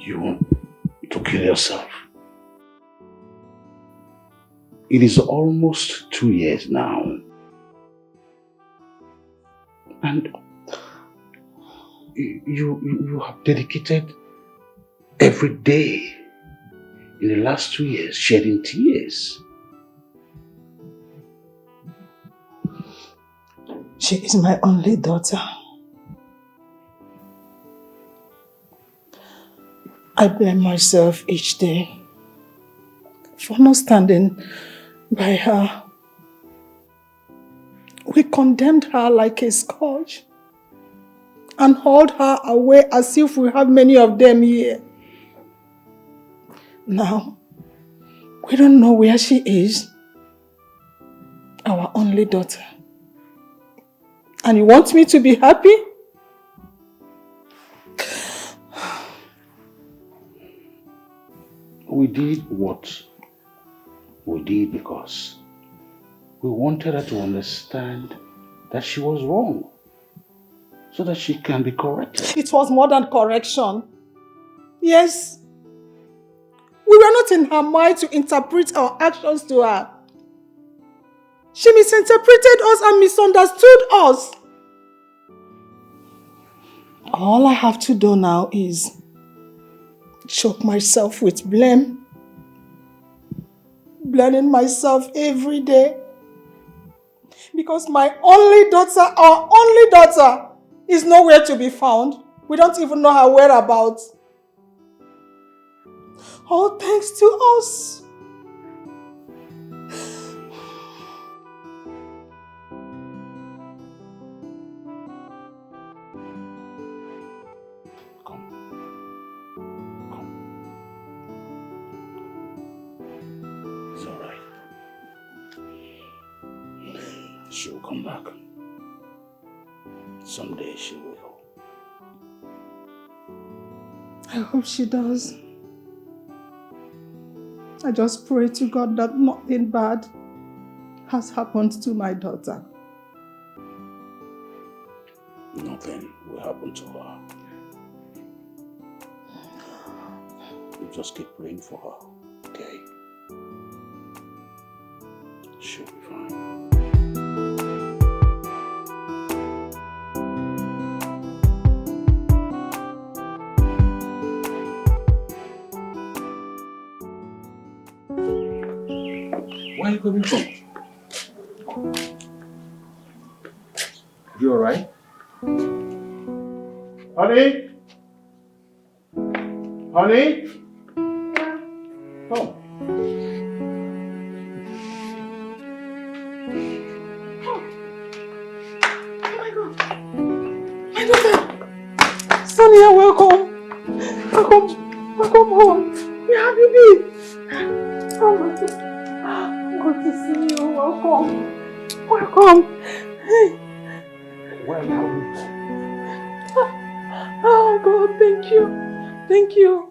you want to kill yourself. It is almost 2 years now. And you have dedicated every day in the last 2 years shedding tears. She is my only daughter. I blame myself each day for not standing by her. We condemned her like a scourge and hauled her away as if we have many of them here. Now, we don't know where she is. Our only daughter. And you want me to be happy? We did what we did because we wanted her to understand that she was wrong, so that she can be corrected. It was more than correction. Yes. We were not in her mind to interpret our actions to her. She misinterpreted us and misunderstood us. All I have to do now is choke myself with blame. Blaming myself every day. Because my only daughter, our only daughter, is nowhere to be found. We don't even know her whereabouts. All thanks to us. She'll come back. Someday she will. I hope she does. I just pray to God that nothing bad has happened to my daughter. Nothing will happen to her. You just keep praying for her, okay? She'll be fine. Where are you coming from? You alright? Honey? Honey? Yeah. Come. Oh my God. My daughter. Sonia, welcome. Welcome home. Where have you been? Oh my God. Good to see you. Welcome. Hey. Where are you? Oh God, thank you. Thank you.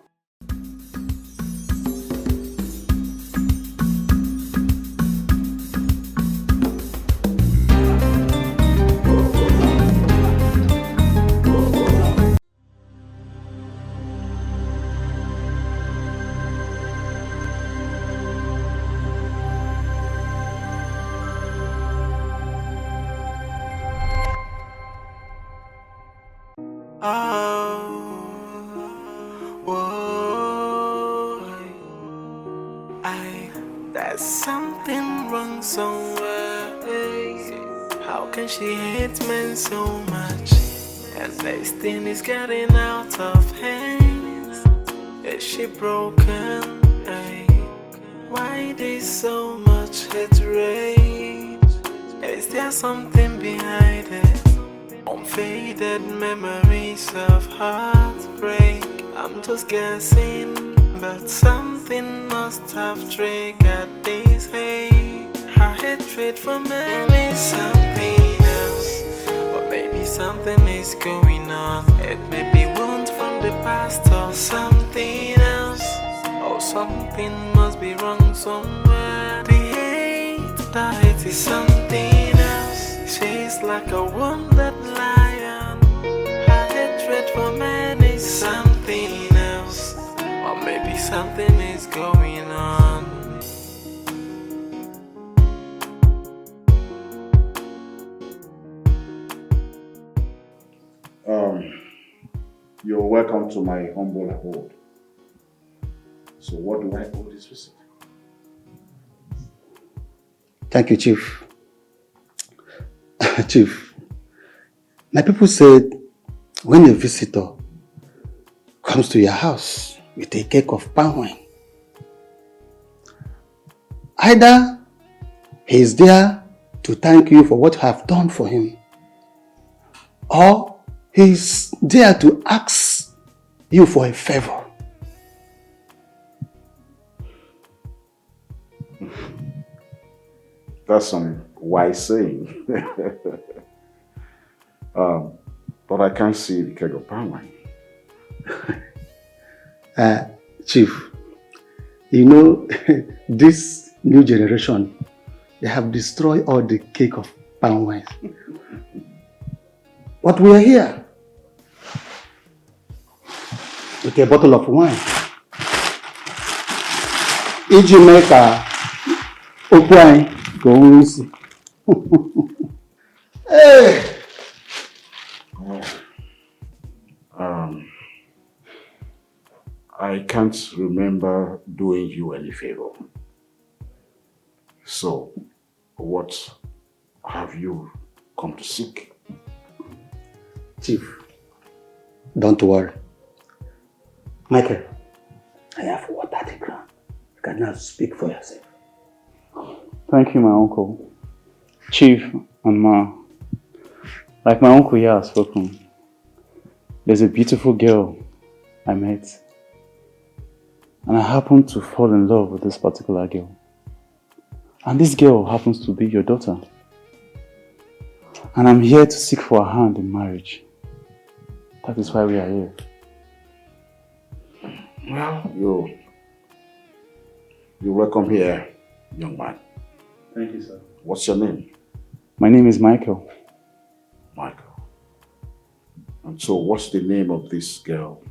There's something wrong somewhere. How can she hate men so much? And this thing is getting out of hands. Is she broken? Why there's so much hatred? Is there something behind it? Unfaded memories of heartbreak. I'm just guessing, but something must have triggered this hate. Her hatred for men is something else, or maybe something is going on. It may be wounds from the past or something else, or something must be wrong somewhere. The hate is something else. She's like a wounded lion. Her hatred for men is something else. You're welcome to my humble abode. So what do I owe this visit? Thank you, Chief. Chief, my people said when a visitor comes to your house with a cake of palm wine, either he is there to thank you for what you have done for him, or he is there to ask you for a favor. That's some wise saying. But I can't see the keg of palm wine. Chief, you know, this new generation, they have destroyed all the cake of palm wine. But we are here with a bottle of wine. Iji mee ka okwu anyị ka o nwee isi. Hey! I can't remember doing you any favor. So, what have you come to seek? Chief, don't worry. Michael, I have watered the ground. You can now speak for yourself. Thank you, my uncle. Chief and Ma. Like my uncle here has spoken, there's a beautiful girl I met. And I happened to fall in love with this particular girl. And this girl happens to be your daughter. And I'm here to seek for her hand in marriage. That is why we are here. Well, you're welcome here, young man. Thank you, sir. What's your name? My name is Micheal. Michael. And so what's the name of this girl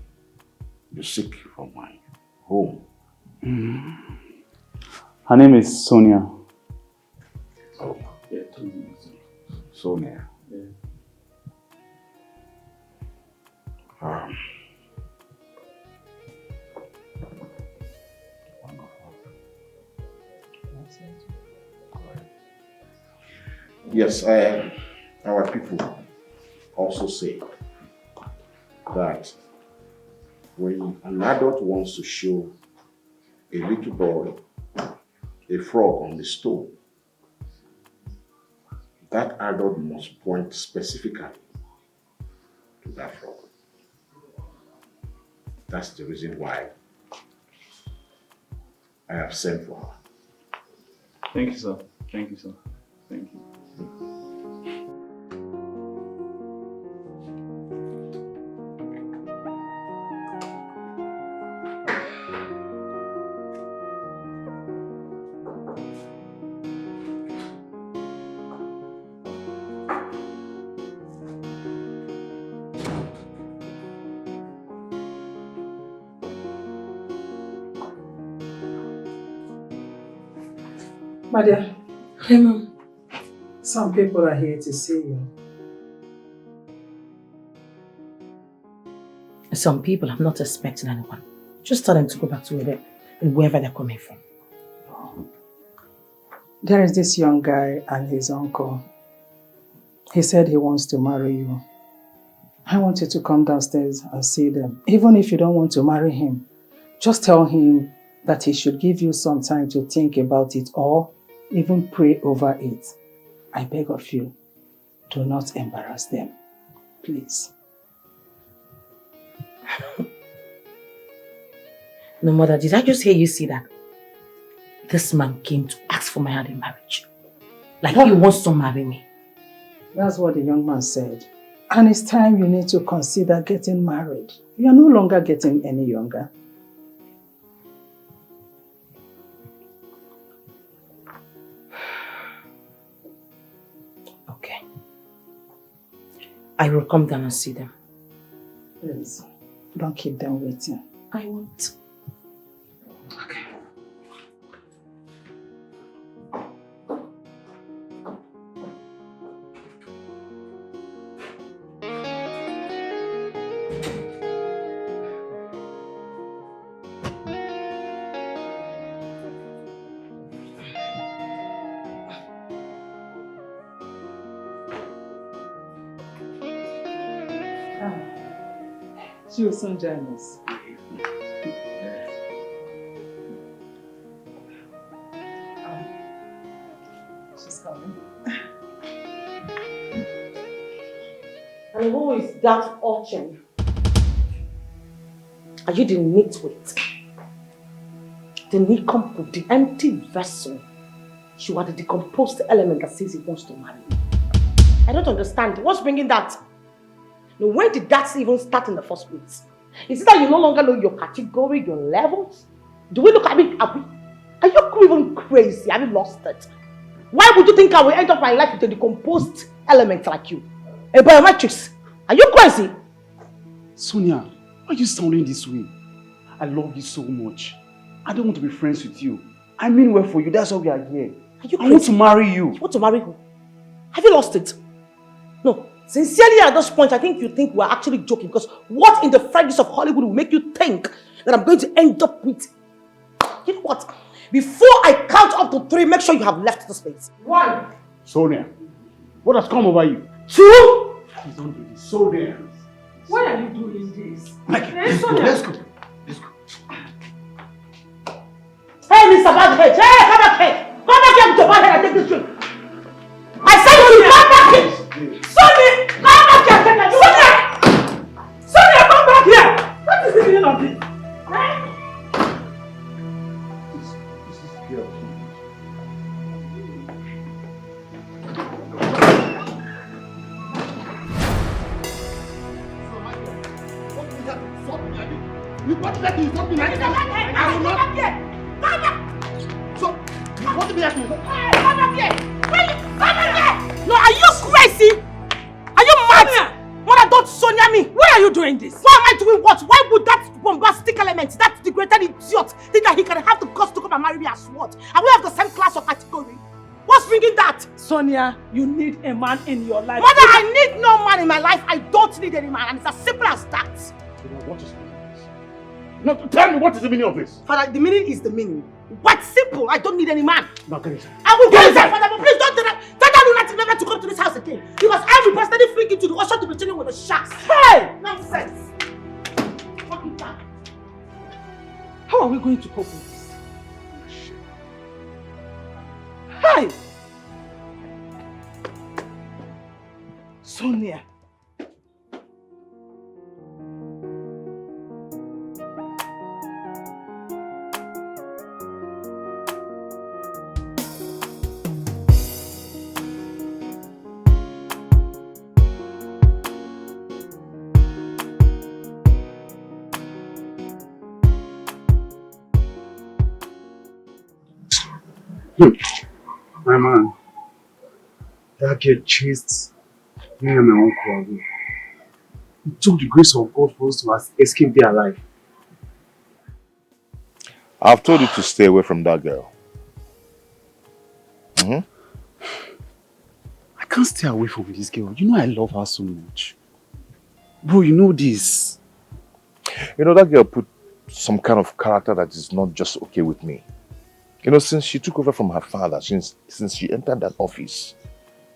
you seek from my home? Her name is Sonia. Oh, yeah, Sonia. Yeah. Yes, our people also say that when an adult wants to show a little boy a frog on the stone, that adult must point specifically to that frog. That's the reason why I have sent for her. Thank you, sir. Thank you, sir. Thank you. My dear. Hi, Mom. Some people are here to see you. Some people, I'm not expecting anyone. Just tell them to go back to wherever they're coming from. There is this young guy and his uncle. He said he wants to marry you. I want you to come downstairs and see them. Even if you don't want to marry him, just tell him that he should give you some time to think about it or even pray over it. I beg of you, do not embarrass them, please. No, Mother, did I just hear you say that? This man came to ask for my hand in marriage. Like he wants to marry me. That's what the young man said. And it's time you need to consider getting married. You are no longer getting any younger. Okay. I will come down and see them. Please, don't keep them waiting. I won't. Okay. She will soon join us. She's coming. And who is that urchin? Are you the nitwit? The nincompoop, the empty vessel? You are the decomposed element that says he wants to marry you. I don't understand. What's bringing that? No, when did that even start in the first place? Is it that you no longer know your category, your levels? Do we look at me? Are you even crazy? Have you lost it? Why would you think I will end up my life with a decomposed element like you? A biometrics? Are you crazy? Sonia, why are you sounding this way? I love you so much. I don't want to be friends with you. I mean well for you, that's why we are here. Are you crazy? I want to marry you. You want to marry who? Have you lost it? No. Sincerely, at this point, I think you think we're actually joking, because what in the fragrance of Hollywood will make you think that I'm going to end up with... You know what? Before I count up to 3, make sure you have left this place. 1. Sonia, what has come over you? 2. Please don't do this. Sonia. Why are you doing this? Let's go. Let's go. Hey, Mr. Badhead! Hey, come back here! Come back here with your bad head and take this drink! I said to you, come back here! Sonia! Come back here! Sonia! Sonia, come back here! What is the meaning of this? This is girl. You want to let me insult me like that? I will not. Come back! So, you want to be like me? Come back here! Come back here! No, are you crazy? Are you mad? Mother, don't Sonia me! Why are you doing this? Why am I doing what? Why would that bombastic element, that degraded idiot, think that he can have the guts to come and marry me as what? And we have the same class of category? What's bringing that? Sonia, you need a man in your life. Mother, I need no man in my life. I don't need any man, and it's as simple as that. What is the meaning of this? No, tell me what is the meaning of this? Father, the meaning is the meaning. What's simple? I don't need any man. Now get inside. I will get inside, Father, but please don't tell that lunatic never to come to this house again. Because I will personally freak into the ocean to be chilling with the sharks. Hey! Nonsense! Fucking back. How are we going to cope with this? Hey! Sonia. My man, that girl chased me and my uncle away. It took the grace of God for us to escape there alive. I've told you to stay away from that girl. I can't stay away from this girl. You know I love her so much. Bro, you know this. You know, that girl put some kind of character that is not just okay with me. You know, since she took over from her father, since she entered that office,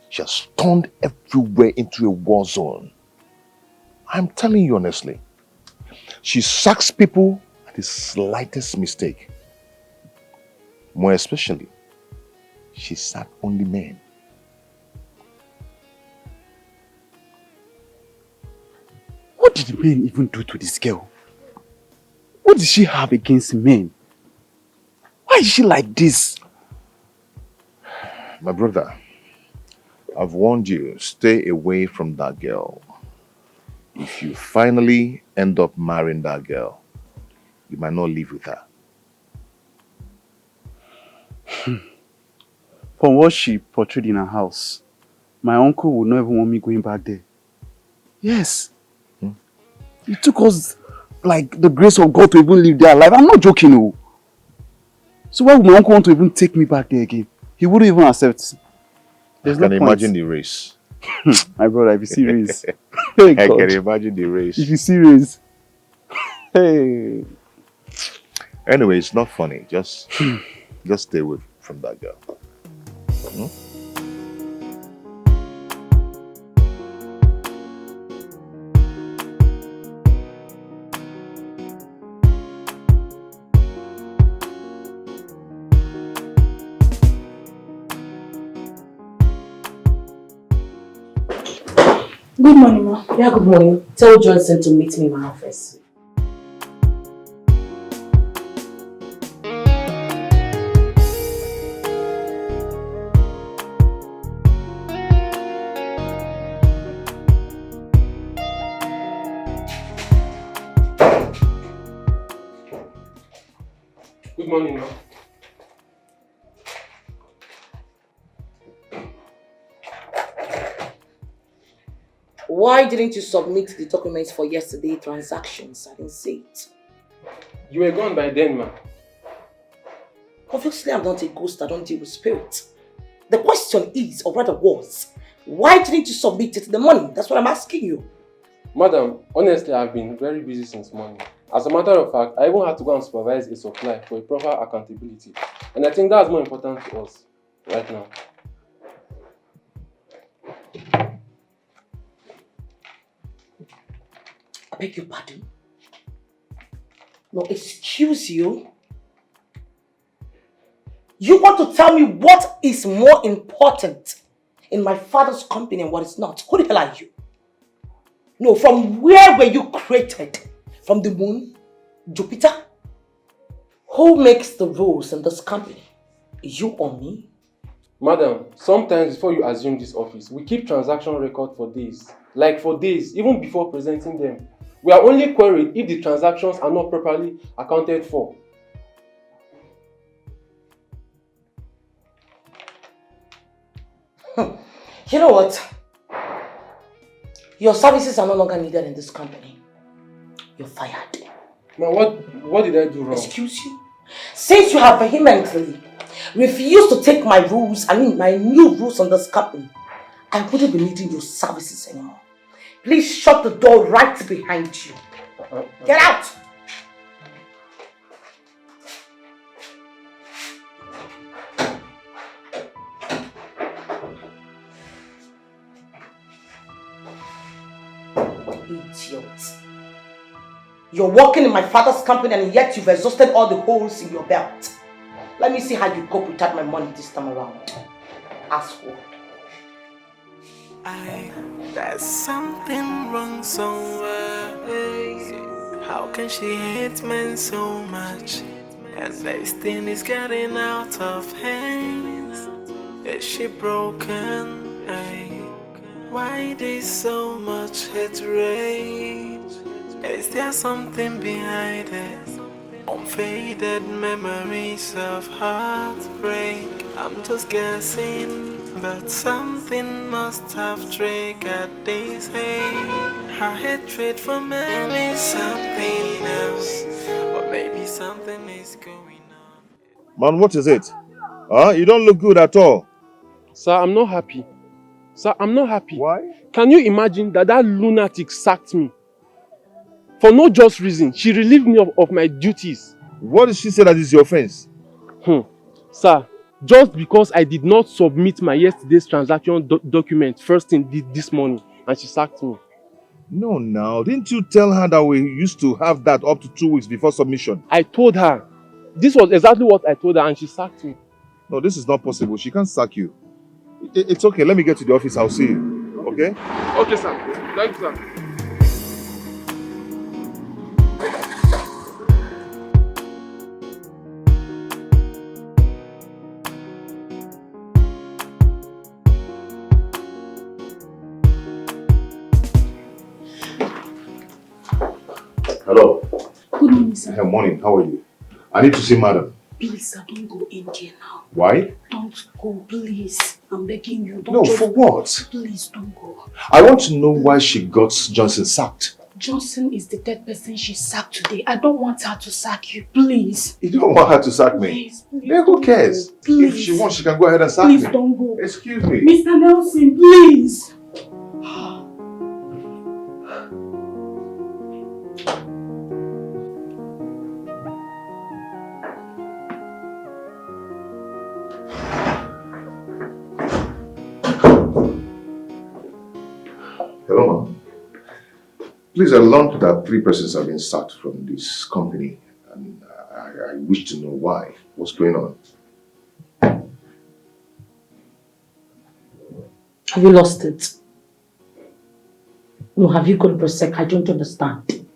she has turned everywhere into a war zone. I'm telling you honestly. She sacks people at the slightest mistake. More especially, she sacked only men. What did the men even do to this girl? What did she have against men? Why is she like this? My brother, I've warned you, stay away from that girl. If you finally end up marrying that girl, you might not live with her. From what she portrayed in her house, my uncle would not even want me going back there. Yes. It took us like the grace of God to even live there alive. I'm not joking. No. So why would my uncle want to even take me back there again? He wouldn't even accept. I can imagine the race. My brother, if you serious. I can imagine the race. If you serious. Hey. Anyway, it's not funny. Just stay away from that girl. Good morning, ma. Yeah, good morning. Tell Johnson to meet me in my office. Good morning, ma'am. Why didn't you submit the documents for yesterday's transactions? I didn't see it. You were gone by then, ma'am. Obviously, I'm not a ghost. I don't deal with spirits. The question is, or rather was, why didn't you submit it in the morning? That's what I'm asking you. Madam, honestly, I've been very busy since morning. As a matter of fact, I even had to go and supervise a supply for a proper accountability. And I think that's more important to us right now. I beg your pardon? No, excuse you. You want to tell me what is more important in my father's company and what is not? Who the hell are you? No, from where were you created? From the moon? Jupiter? Who makes the rules in this company? You or me? Madam, sometimes before you assume this office, we keep transaction record for days. Like for days, even before presenting them. We are only queried if the transactions are not properly accounted for. You know what? Your services are no longer needed in this company. You're fired. Now, what did I do wrong? Excuse you? Since you have vehemently refused to take my rules, my new rules on this company, I wouldn't be needing your services anymore. Please shut the door right behind you. Get out! Idiot. You're working in my father's company and yet you've exhausted all the holes in your belt. Let me see how you cope without my money this time around. Asshole. There's something wrong somewhere. Hey. How can she hate men so much? And this thing is getting out of hands. Is she broken? Hey. Why there's so much hatred? Is there something behind it? Unfaded memories of heartbreak. I'm just guessing, but something must have triggered this hate. Her hatred for men is something else, or maybe something is going on. Man, what is it? You don't look good at all. Sir, I'm not happy. Sir, I'm not happy. Why? Can you imagine that lunatic sacked me? For no just reason, she relieved me of my duties. What did she say that is your offense? Sir, just because I did not submit my yesterday's transaction document first thing this morning, and she sacked me. No, now. Didn't you tell her that we used to have that up to 2 weeks before submission? I told her. This was exactly what I told her, and she sacked me. No, this is not possible. She can't sack you. It's okay. Let me get to the office. I'll see you. Okay? Okay, sir. Thank you, sir. Hello. Good morning, sir. Good morning. How are you? I need to see madam. Please, sir, don't go in there now. Why? Don't go, please. I'm begging you. Don't No, just... for what? Please, don't go. I want to know why she got Johnson sacked. Johnson is the third person she sacked today. I don't want her to sack you, please. You don't want her to sack me? Please, please. Yeah, who cares? Please. If she wants, she can go ahead and sack me. Please don't go. Excuse me. Mr. Nelson, please. Hello, ma'am. Please, I learned that 3 persons have been sacked from this company, and I wish to know why. What's going on? Have you lost it? No, have you got a prosec? I don't understand.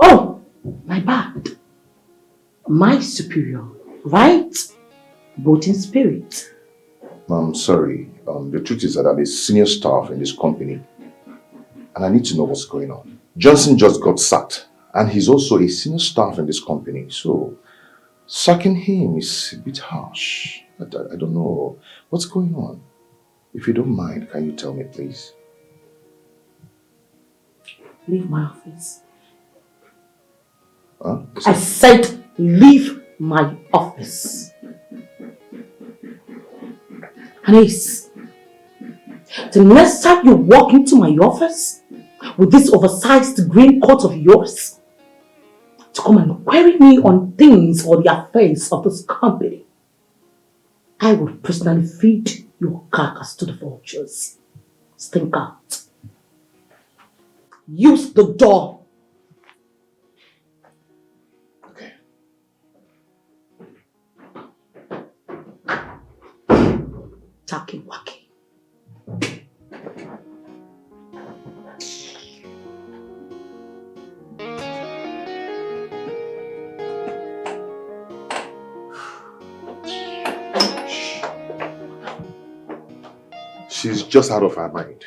Oh, my bad. My superior, right? Both in spirit. I'm sorry. The truth is that I'm a senior staff in this company and I need to know what's going on. Johnson just got sacked and he's also a senior staff in this company. So sacking him is a bit harsh. I don't know. What's going on? If you don't mind, can you tell me, please? Leave my office. Huh? I said leave my office. Anis, the next time you walk into my office with this oversized green coat of yours to come and query me on things or the affairs of this company, I will personally feed your carcass to the vultures. Stink out. Use the door. Okay. Taki waki. She's just out of her mind.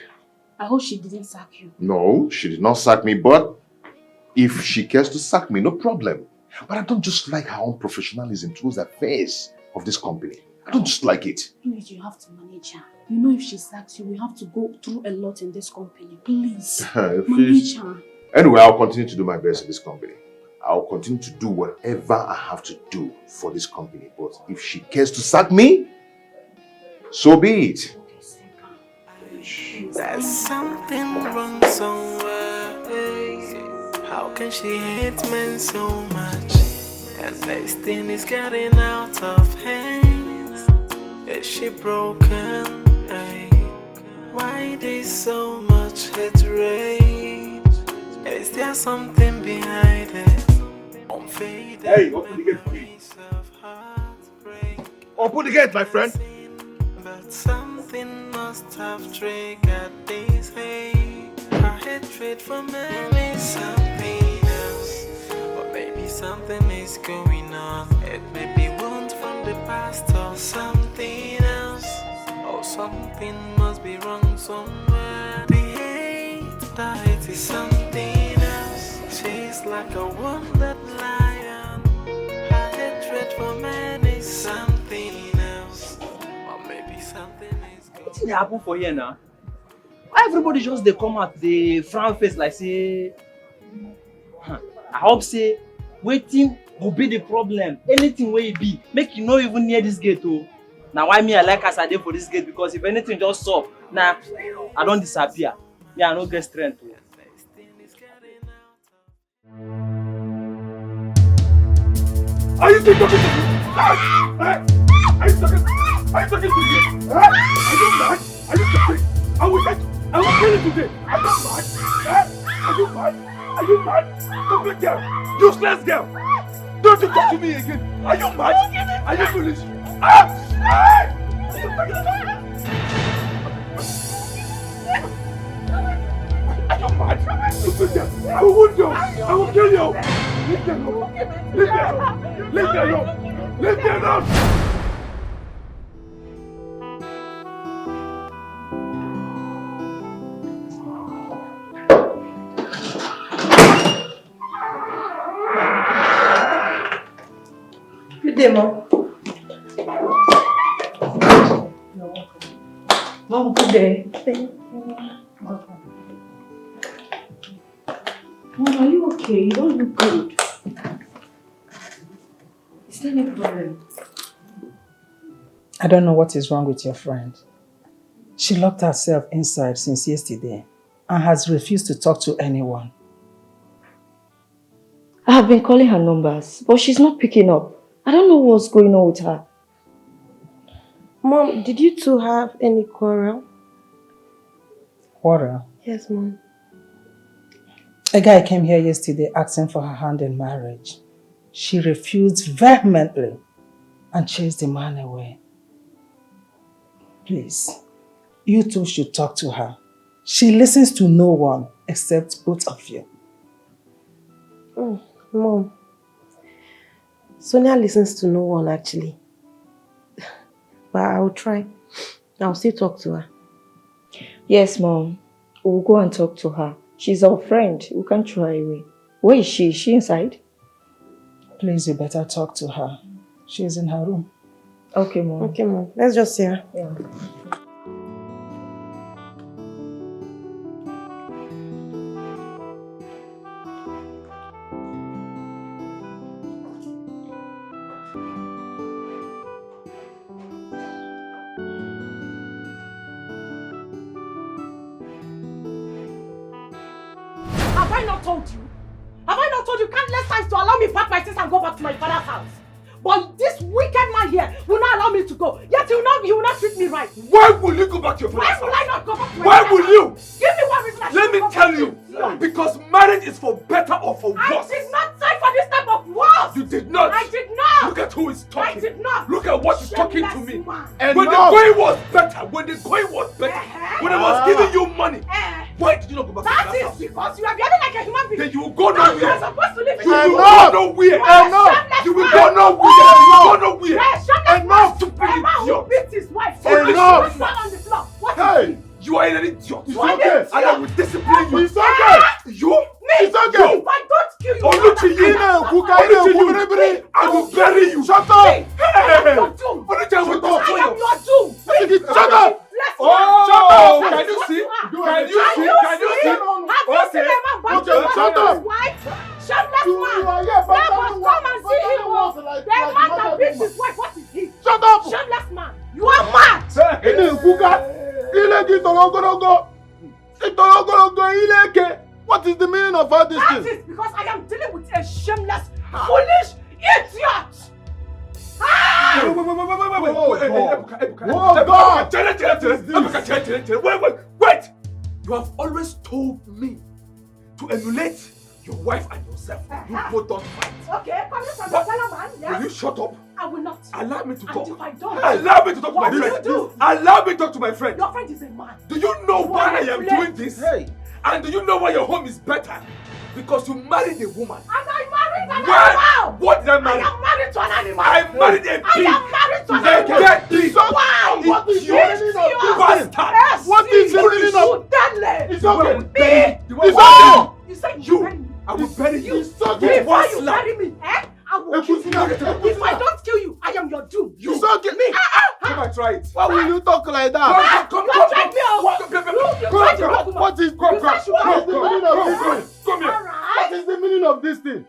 I hope she didn't sack you. No, she did not sack me, but if she cares to sack me, no problem. But I don't just like her own professionalism towards the affairs of this company. I don't just like it. Please, you have to manage her. You know if she sacks you, we have to go through a lot in this company. Please, manage her. Anyway, I'll continue to do my best in this company. I'll continue to do whatever I have to do for this company. But if she cares to sack me, so be it. There's something wrong somewhere. Hey. How can she hate men so much? And this thing is getting out of hands. Is she broken? Hey. Why there's so much hatred? Is there something behind it? Hey, open the gate for me. Open the gate, my friend. But something must have triggered this hate. Her hatred for men is something else. Or maybe something is going on. It may be wounds from the past or something else. Or something must be wrong somewhere. The hate is something else. She's like a wounded lion. Her hatred for men is something else. Or maybe something is going on. What happen for here now? Why everybody just they come out, they frown face like say, I hope say, waiting will be the problem. Anything where it be, make you know even near this gate oh. Now why me I like as I did for this gate because if anything just stop, nah, I don't disappear. Yeah, I no get strength. Oh. Are you still talking to me? Are you talking to me? Are you mad? Are you stupid? I will kill you today. Are you mad? Are you mad? Are you mad? Stupid girl. Useless girl. Don't you talk to me again. Are you mad? Are you foolish? Are you mad? Stupid girl. I will wound you. I will kill you. Leave me alone. Leave me alone. Leave me alone. Leave me alone. Good day, Mom. Mom, good day. Thank you. Mom, are you okay? You don't look good. Is there any problem? I don't know what is wrong with your friend. She locked herself inside since yesterday and has refused to talk to anyone. I have been calling her numbers, but she's not picking up. I don't know what's going on with her. Mom, did you two have any quarrel? Quarrel? Yes, Mom. A guy came here yesterday asking for her hand in marriage. She refused vehemently and chased the man away. Please, you two should talk to her She listens to no one except both of you. Mom, Sonia listens to no one actually. But I'll try. I'll still talk to her. Yes, Mom. We'll go and talk to her. She's our friend. We can't throw her away. Where is she? Is she inside? Please, you better talk to her. She's in her room. Okay, Mom. Okay, Mom. Let's just see her. Yeah. Have I not told you? Have I not told you countless times to allow me pack my things and go back to my father's house? But this wicked man here will not allow me to go. Yet he will not treat me right. Why will you go back to your father's house? Why will I not go back to my Why father's will house? you? Give me one reason I Let me tell you. Because marriage is for better or for worse. I did not sign for this type of worse. You did not. I did not. Look at who is talking. I did not. Look at what is talking to Shameless me. man. When the going was better, when I was giving you money, why did you not go back to That the is house? because you are behaving like a human being. Then you will go Now nowhere. you are supposed to live in You your will room. go nowhere. You will go nowhere. You will go nowhere. Enough! Stupid A man who idiot. beats his wife. Enough! He fell on the floor. What Hey, you are an idiot. It's okay. And I will discipline you. It's okay. You? Me? It's okay. If I don't kill you, Only to you. I will bury you. Shut up. Hey. Only to you. I am your doom. Shut up. Oh, shut up. Can you see? Can you see? Have you seen a man back to his wife? Shameless man. Neighbors, come and see him. The man that beats his wife, what is he? Shut up. Shameless man. You are mad. What is the meaning of all this thing? That is because I am dealing with a shameless, foolish idiot. Wait! You have always told me to emulate your wife and yourself. You both don't fight. Okay, coming from the fellow man, yes? Will you shut up? I will not. Allow me to talk. And if I don't, allow me to talk to my friend. What will you do? Allow me to talk to my friend. Your friend is a man. Do you know why I am doing this? Hey. And do you know why your home is better? Because you married a woman. And I married an animal. What did I marry? I am married to an animal. I married a pig. I am married to an animal. Get this. Wow. What is the meaning of this? Bastard. What is the meaning of this? It's okay. It's okay. You said you bury me. I will bury you. It's okay. Before you bury me, I will kill you. If I don't kill you, I am your doom. You. It's okay. Me. Come and try it. Why will you talk like that? Come. You tried me out. What is What is the meaning of this thing?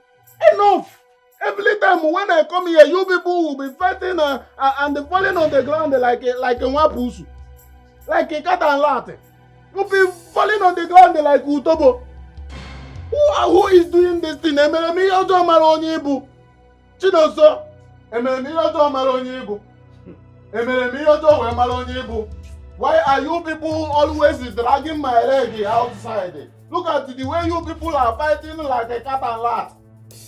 Enough! Every time when I come here, you people will be fighting and falling on the ground like a wapusu. Like a cat and rat. You'll be falling on the ground like Utobo. Who is doing this thing? Emeremi ojo maronye ibu. Chinoso. Emeremi ojo maronye ibu. Emeremi ojo we maronye ibu. Why are you people always dragging my leg outside? Look at the way you people are fighting like a cat and rat.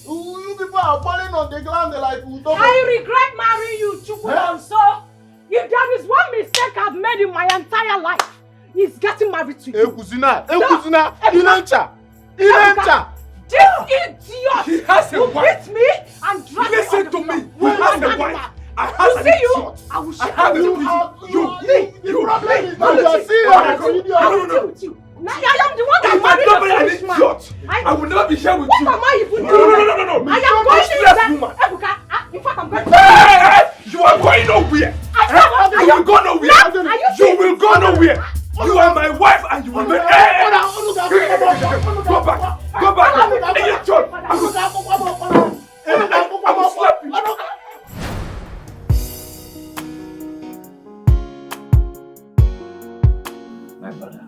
You people are falling on the ground like Utobo. I regret marrying you, Chukwudonso. If there is one mistake I've made in my entire life, it's getting married to you. Ekusina, Inancha. This idiot He has a wife. beat me and drag me Listen on the to me. floor. He has a wife. I have You an see you? idiot. I will I share have you. The problem is that you are serious. I will deal with you. Now I am the one that If I married don't a marry an foolish man. idiot, I will never be here with What you. am I even No. doing? I am going Useless to woman. Ebuka, in fact, I'm going to... Hey! You are going nowhere. You will go nowhere. You will go nowhere. You are my wife and you will not. Hey! Go back. Go back. Idiot. I will slap you. My brother,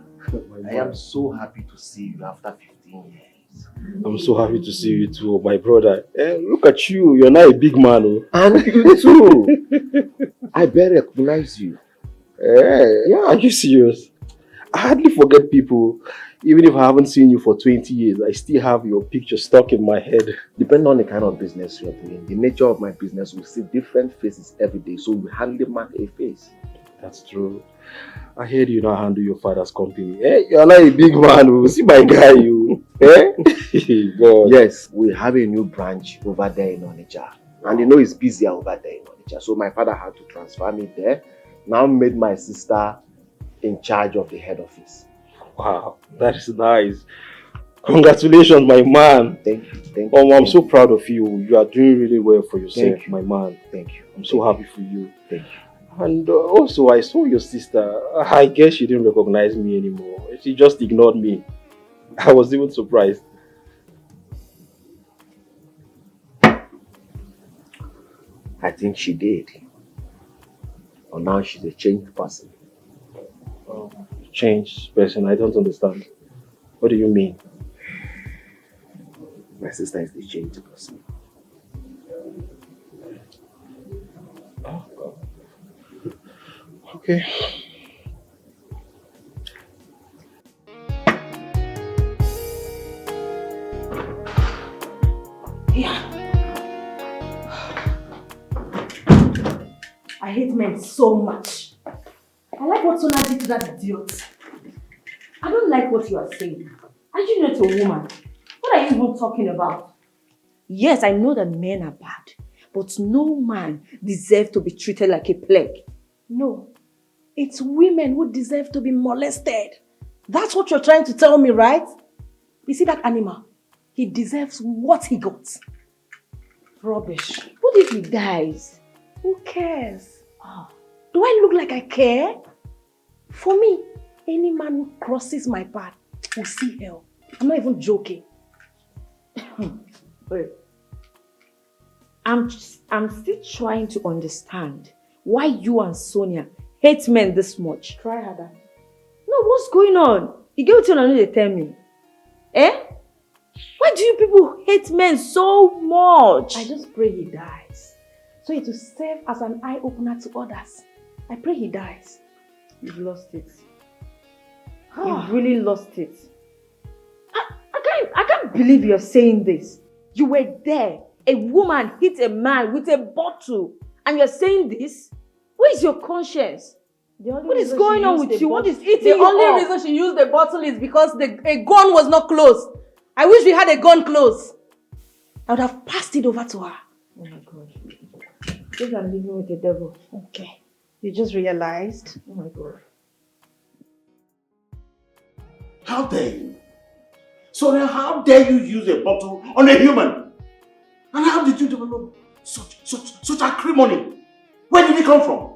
I am so happy to see you after 15 years. I'm so happy to see you too, my brother. Look at you, you're now a big man. Oh. And you too. I better recognize you. Yeah, are you serious? I hardly forget people. Even if I haven't seen you for 20 years, I still have your picture stuck in my head. Depending on the kind of business you're doing, the nature of my business will see different faces every day, so we hardly mark a face. That's true. I heard you now handle your father's company. Eh? You're like a big man. See my guy, you. Eh? God. Yes, we have a new branch over there in Naija. And you know it's busier over there in Naija. So my father had to transfer me there. Now made my sister in charge of the head office. Wow, that is nice. Congratulations, my man. Thank you. Thank you. I'm so proud of you. You are doing really well for yourself, my man. Thank you. I'm so happy for you. Thank you. And also, I saw your sister. I guess she didn't recognize me anymore. She just ignored me. I was even surprised. I think she did. But now she's a changed person. Changed person? I don't understand. What do you mean? My sister is the changed person. Oh, God. Okay. Yeah. I hate men so much. I like what Sona did to that idiot. I don't like what you are saying. Are you not a woman? What are you even talking about? Yes, I know that men are bad, but no man deserves to be treated like a plague. No, it's women who deserve to be molested. That's what you're trying to tell me, right? You see that animal? He deserves what he got. Rubbish. What if he dies? Who cares? Oh, do I look like I care? For me, any man who crosses my path will see hell. I'm not even joking. Wait. I'm still trying to understand why you and Sonia hate men this much. Try harder. No, what's going on? You gave it to another, they tell me. Eh? Why do you people hate men so much? I just pray he dies. So it will serve as an eye-opener to others. I pray he dies. You've lost it. You've really lost it. I can't believe you're saying this. You were there. A woman hit a man with a bottle. And you're saying this? Where is your conscience? What is going on with you? What is eating you The only up? reason she used the bottle is because a gun was not close. I wish we had a gun close. I would have passed it over to her. Oh my God. Just I'm living with the devil. Okay. You just realized? Oh my God. How dare you? Sonia, how dare you use a bottle on a human? And how did you develop such acrimony? Where did it come from?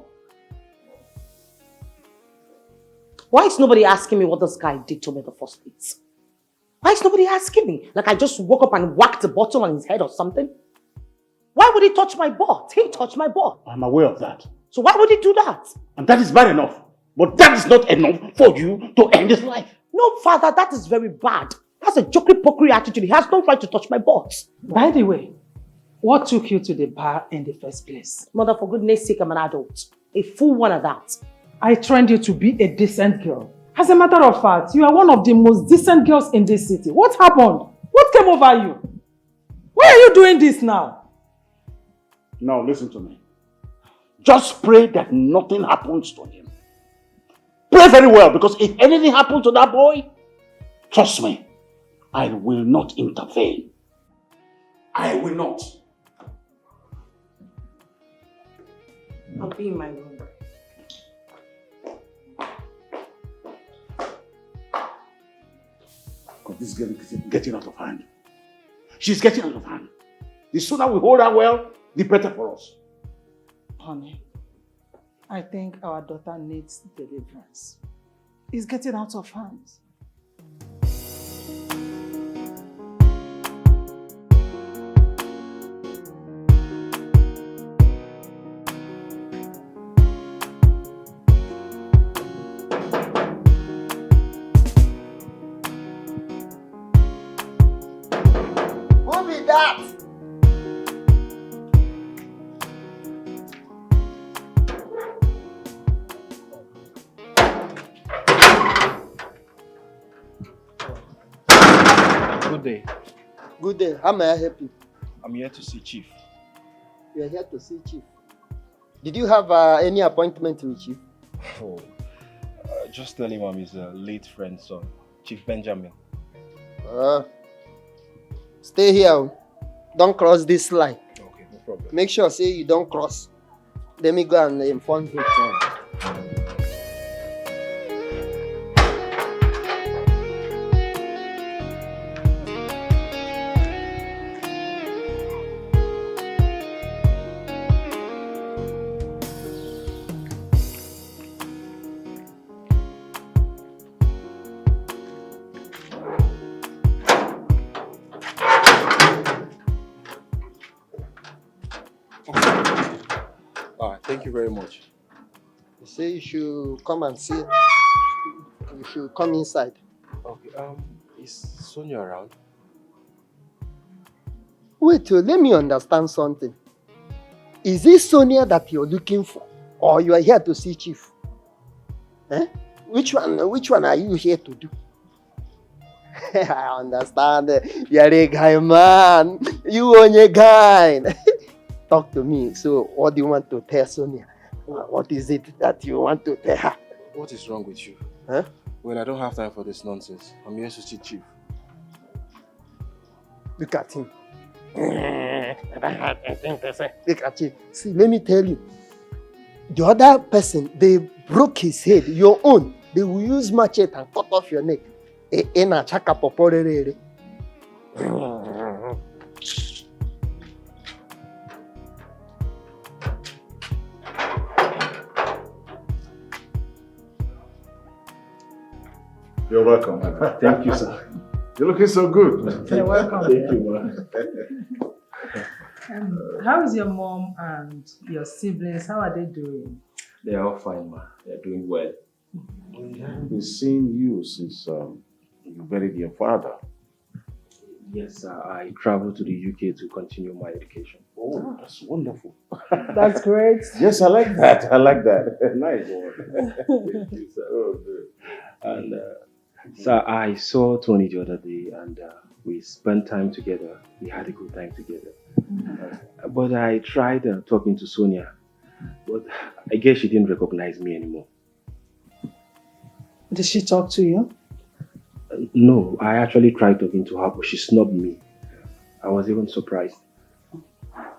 Why is nobody asking me what this guy did to me in the first place? Why is nobody asking me? Like I just woke up and whacked the bottle on his head or something? Why would he touch my butt? He touched my butt. I'm aware of that. So why would he do that? And that is bad enough. But that is not enough for you to end his life. No, father, that is very bad. That's a jokery-pokery attitude. He has no right to touch my butt. By the way, what took you to the bar in the first place? Mother, for goodness sake, I'm an adult. A full one of that. I trained you to be a decent girl. As a matter of fact, you are one of the most decent girls in this city. What happened? What came over you? Why are you doing this now? Now listen to me. Just pray that nothing happens to him. Pray very well, because if anything happens to that boy, trust me, I will not intervene. I will not. I'll be in my room. Because this girl is getting out of hand. She's getting out of hand. The sooner we hold her well, the better for us. Honey, I think our daughter needs deliverance. It's getting out of hand. Who be that? Good day. Good day. How may I help you? I'm here to see Chief. You are here to see Chief. Did you have any appointment with Chief? Oh, just tell him I'm his late friend's son, Chief Benjamin. Stay here. Don't cross this line. Okay, no problem. Make sure, say you don't cross. Let me go and inform him. Thank you very much. You say you should come and see. You should come inside. Okay, is Sonia around? Wait, let me understand something. Is this Sonia that you're looking for? Or you are here to see Chief? Eh? Which one are you here to do? I understand. You're a guy, man. You are a guy. Talk to me. So, what do you want to tell Sonia? What is it that you want to tell her? What is wrong with you? Huh? Well, I don't have time for this nonsense. I'm here to see Chief. Look at him. Look at him. See, let me tell you. The other person, they broke his head. Your own, they will use machete and cut off your neck. You're welcome. Thank you, sir. You're looking so good. You're welcome. Thank you, man. How is your mom and your siblings? How are they doing? They are all fine, ma. They are doing well. We haven't been seeing you since you buried your father. Yes, sir. I traveled to the UK to continue my education. Oh, that's wonderful. That's great. Yes, I like that. I like that. Nice one. Thank you, sir. Oh, good. And, sir, I saw Tony the other day and we spent time together. We had a good time together. But I tried talking to Sonia, but I guess she didn't recognize me anymore. Did she talk to you? No, I actually tried talking to her, but she snubbed me. I was even surprised.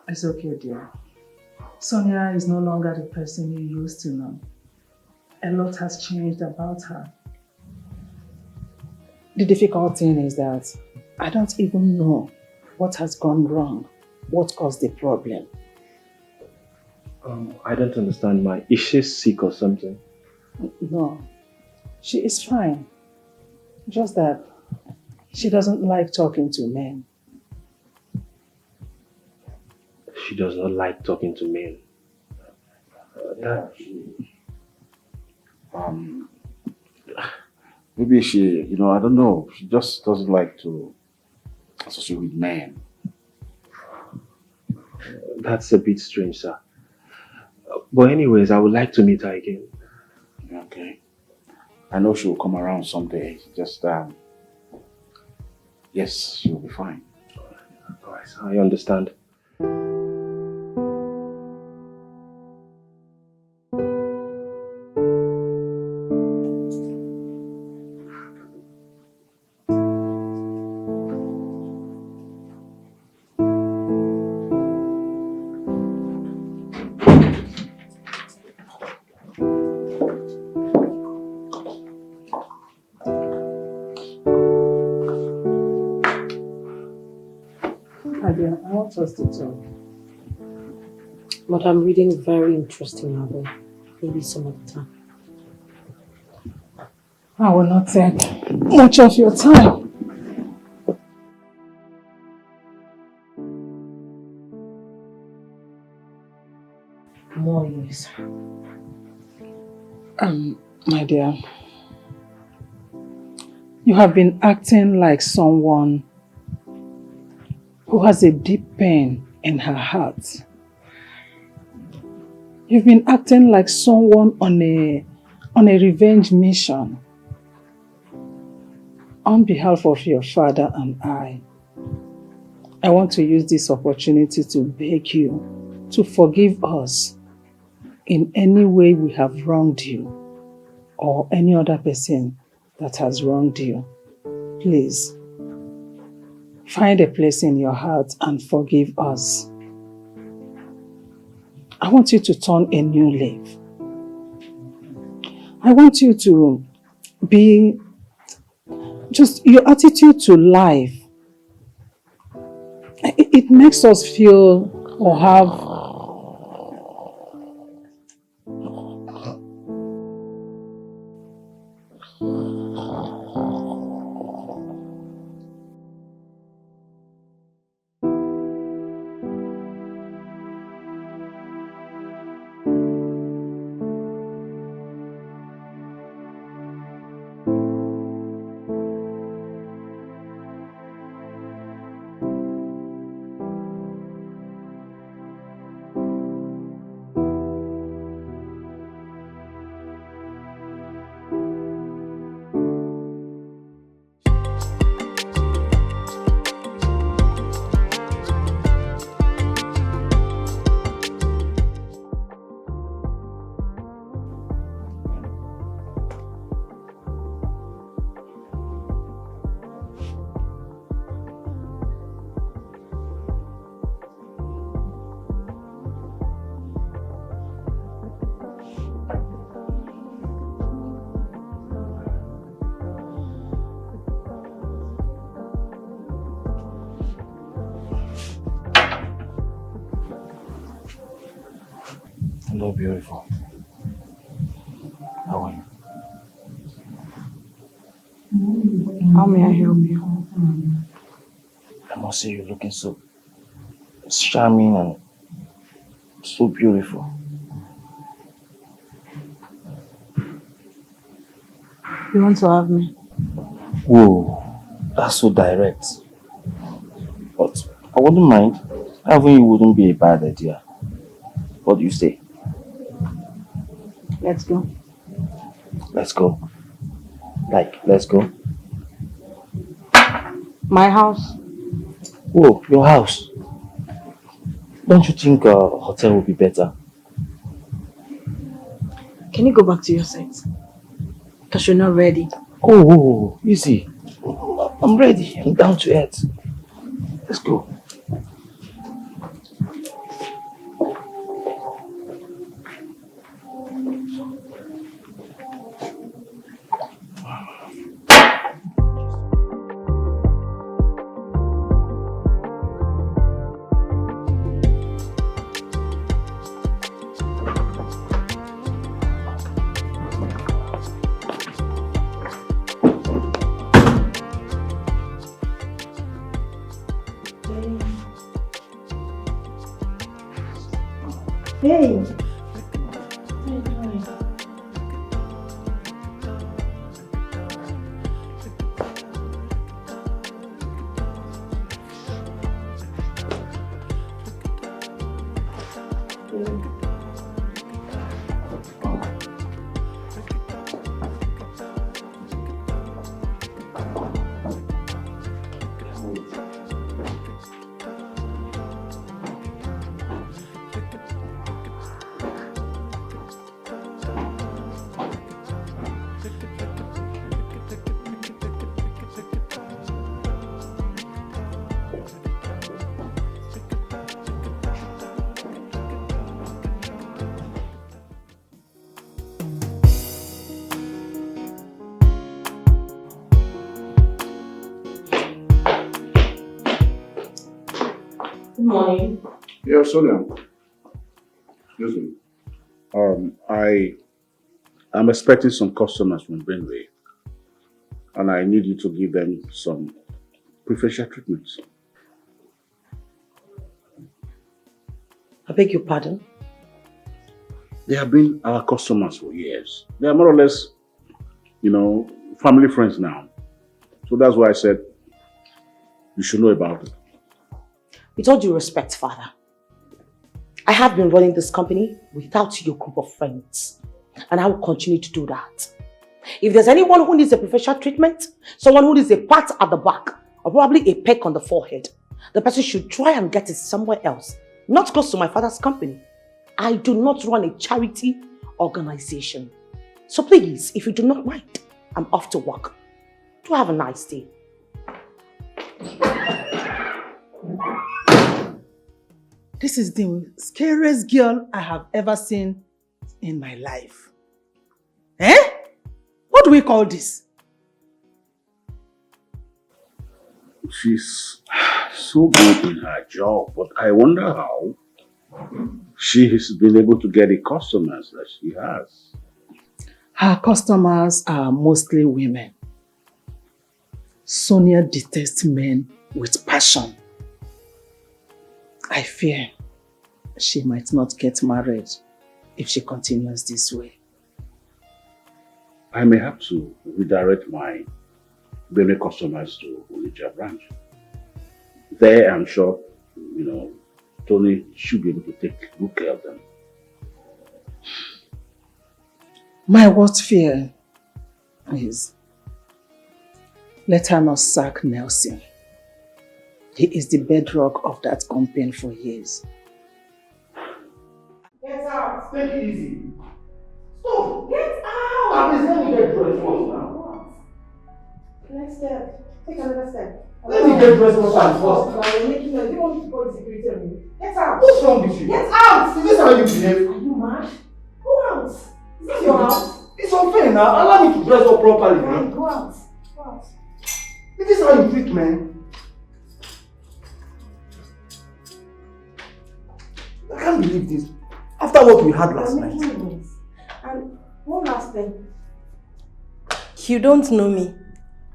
It's okay, dear. Sonia is no longer the person you used to know. A lot has changed about her. The difficult thing is that I don't even know what has gone wrong, what caused the problem. I don't understand, Ma. Is she sick or something? No, she is fine. Just that she doesn't like talking to men. She does not like talking to men. Maybe she, I don't know. She just doesn't like to associate with men. That's a bit strange, sir. But anyways, I would like to meet her again. Okay. I know she will come around someday. Just, yes, she will be fine. Alright, I understand. I want us to talk. But I'm reading a very interesting novel. Maybe some other time. I will not take much of your time. More years. My dear, you have been acting like someone who has a deep pain in her heart. You've been acting like someone on a revenge mission. On behalf of your father and I want to use this opportunity to beg you to forgive us in any way we have wronged you or any other person that has wronged you, please find a place in your heart and forgive us. I want you to turn a new leaf. I want you to be just your attitude to life. It makes us feel or have Hello, beautiful. How are you? How may I help you? I must say you're looking so charming and so beautiful. You want to have me? Whoa, that's so direct. But I wouldn't mind. Having you wouldn't be a bad idea. What do you say? Let's go. Let's go. Like, let's go. My house. Whoa, your house. Don't you think a hotel would be better? Can you go back to your seat? Because you're not ready. Oh, easy. I'm ready. I'm down to earth. Let's go. Hey. Good morning. Yeah, Sonia. Excuse me. I'm expecting some customers from Benway, and I need you to give them some preferential treatments. I beg your pardon? They have been our customers for years. They are more or less, family friends now. So that's why I said you should know about it. With all due respect, Father, I have been running this company without your group of friends, and I will continue to do that. If there's anyone who needs a professional treatment, someone who needs a pat at the back, or probably a peck on the forehead, the person should try and get it somewhere else, not close to my father's company. I do not run a charity organization. So please, if you do not mind, I'm off to work. Do have a nice day. This is the scariest girl I have ever seen in my life. Eh? What do we call this? She's so good in her job, but I wonder how she has been able to get the customers that she has. Her customers are mostly women. Sonia detests men with passion. I fear she might not get married if she continues this way. I may have to redirect my baby customers to Naija branch. There, I'm sure, Tony should be able to take good care of them. My worst fear is let her not sack Nelson. He is the bedrock of that company for years. Get out! Take it easy. Stop! Get out! Let me get dressed first now. Next step. Take another step. Let me get dressed first. You're making noise. You want me to call the security on you? Get out! What's wrong with you? Get out! Is this how you behave? Are you mad? Go out! Is this your house? It's unfair now. Allow me to dress up properly. Fine, go out. Go out. Is this how you treat men? I can't believe this. After what we had last night. And one last thing. You don't know me.